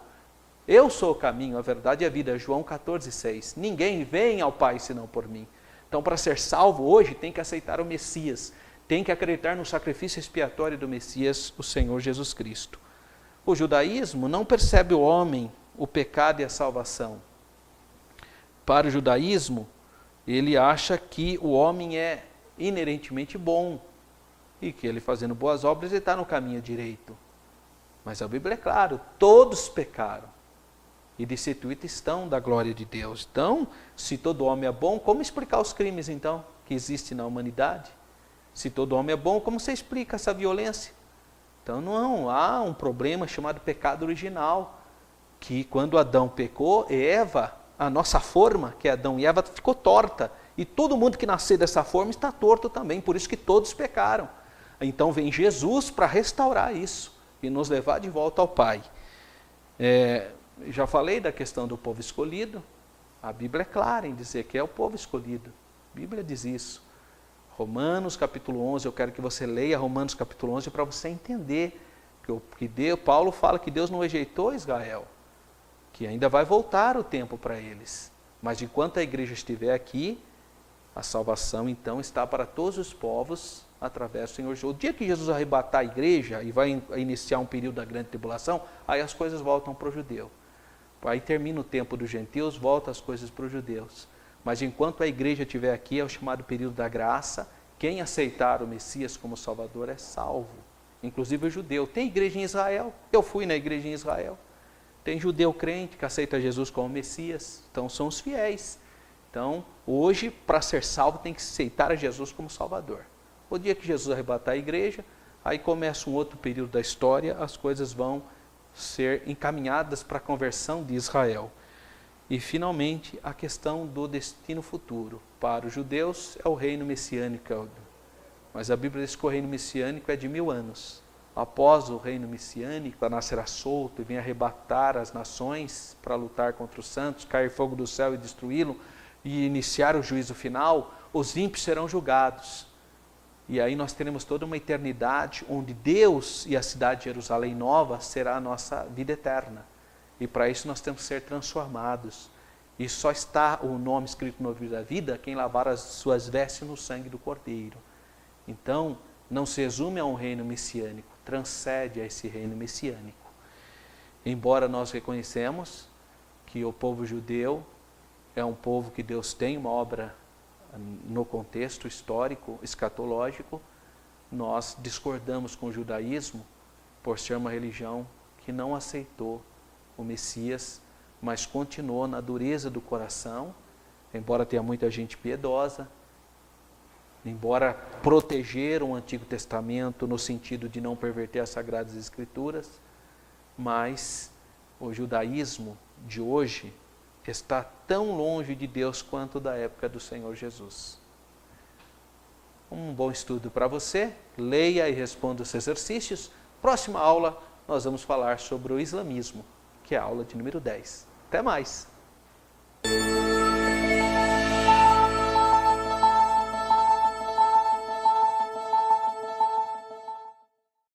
eu sou o caminho, a verdade e a vida. João 14,6. Ninguém vem ao Pai senão por mim. Então, para ser salvo hoje, tem que aceitar o Messias. Tem que acreditar no sacrifício expiatório do Messias, o Senhor Jesus Cristo. O judaísmo não percebe o homem, o pecado e a salvação. Para o judaísmo, ele acha que o homem é inerentemente bom e que ele fazendo boas obras ele está no caminho direito. Mas a Bíblia é claro, todos pecaram e destituídos estão da glória de Deus. Então, se todo homem é bom, como explicar os crimes então que existem na humanidade? Se todo homem é bom, como você explica essa violência? Então não há um problema chamado pecado original, que quando Adão pecou, Eva, a nossa forma, que é Adão e Eva, ficou torta. E todo mundo que nascer dessa forma está torto também, por isso que todos pecaram. Então vem Jesus para restaurar isso e nos levar de volta ao Pai. Já falei da questão do povo escolhido. A Bíblia é clara em dizer que é o povo escolhido. A Bíblia diz isso. Romanos capítulo 11, eu quero que você leia Romanos capítulo 11 para você entender que Paulo fala que Deus não rejeitou Israel, que ainda vai voltar o tempo para eles. Mas enquanto a igreja estiver aqui, a salvação então está para todos os povos através do Senhor Jesus. O dia que Jesus arrebatar a igreja e vai iniciar um período da grande tribulação, aí as coisas voltam para o judeu. Aí termina o tempo dos gentios, volta as coisas para os judeus. Mas enquanto a igreja estiver aqui, é o chamado período da graça. Quem aceitar o Messias como Salvador é salvo. Inclusive o judeu. Tem igreja em Israel? Eu fui na igreja em Israel. Tem judeu crente que aceita Jesus como Messias. Então são os fiéis. Então hoje, para ser salvo, tem que aceitar a Jesus como Salvador. O dia que Jesus arrebatar a igreja, aí começa um outro período da história, as coisas vão ser encaminhadas para a conversão de Israel. E, finalmente, a questão do destino futuro. Para os judeus, é o reino messiânico. Mas a Bíblia diz que o reino messiânico é de 1000 anos. após o reino messiânico, Satanás será solto e vem arrebatar as nações para lutar contra os santos, cair fogo do céu e destruí-lo, e iniciar o juízo final, os ímpios serão julgados. E aí nós teremos toda uma eternidade onde Deus e a cidade de Jerusalém nova será a nossa vida eterna. E para isso nós temos que ser transformados. E só está o nome escrito no livro da vida quem lavar as suas vestes no sangue do Cordeiro. Então, não se resume a um reino messiânico, transcende a esse reino messiânico. Embora nós reconhecemos que o povo judeu é um povo que Deus tem uma obra no contexto histórico, escatológico, nós discordamos com o judaísmo por ser uma religião que não aceitou o Messias, mas continuou na dureza do coração, embora tenha muita gente piedosa, embora protegeram o Antigo Testamento no sentido de não perverter as Sagradas Escrituras, mas o judaísmo de hoje está tão longe de Deus quanto da época do Senhor Jesus. Um bom estudo para você, leia e responda os exercícios. Próxima aula nós vamos falar sobre o islamismo, que é a aula de número 10. Até mais!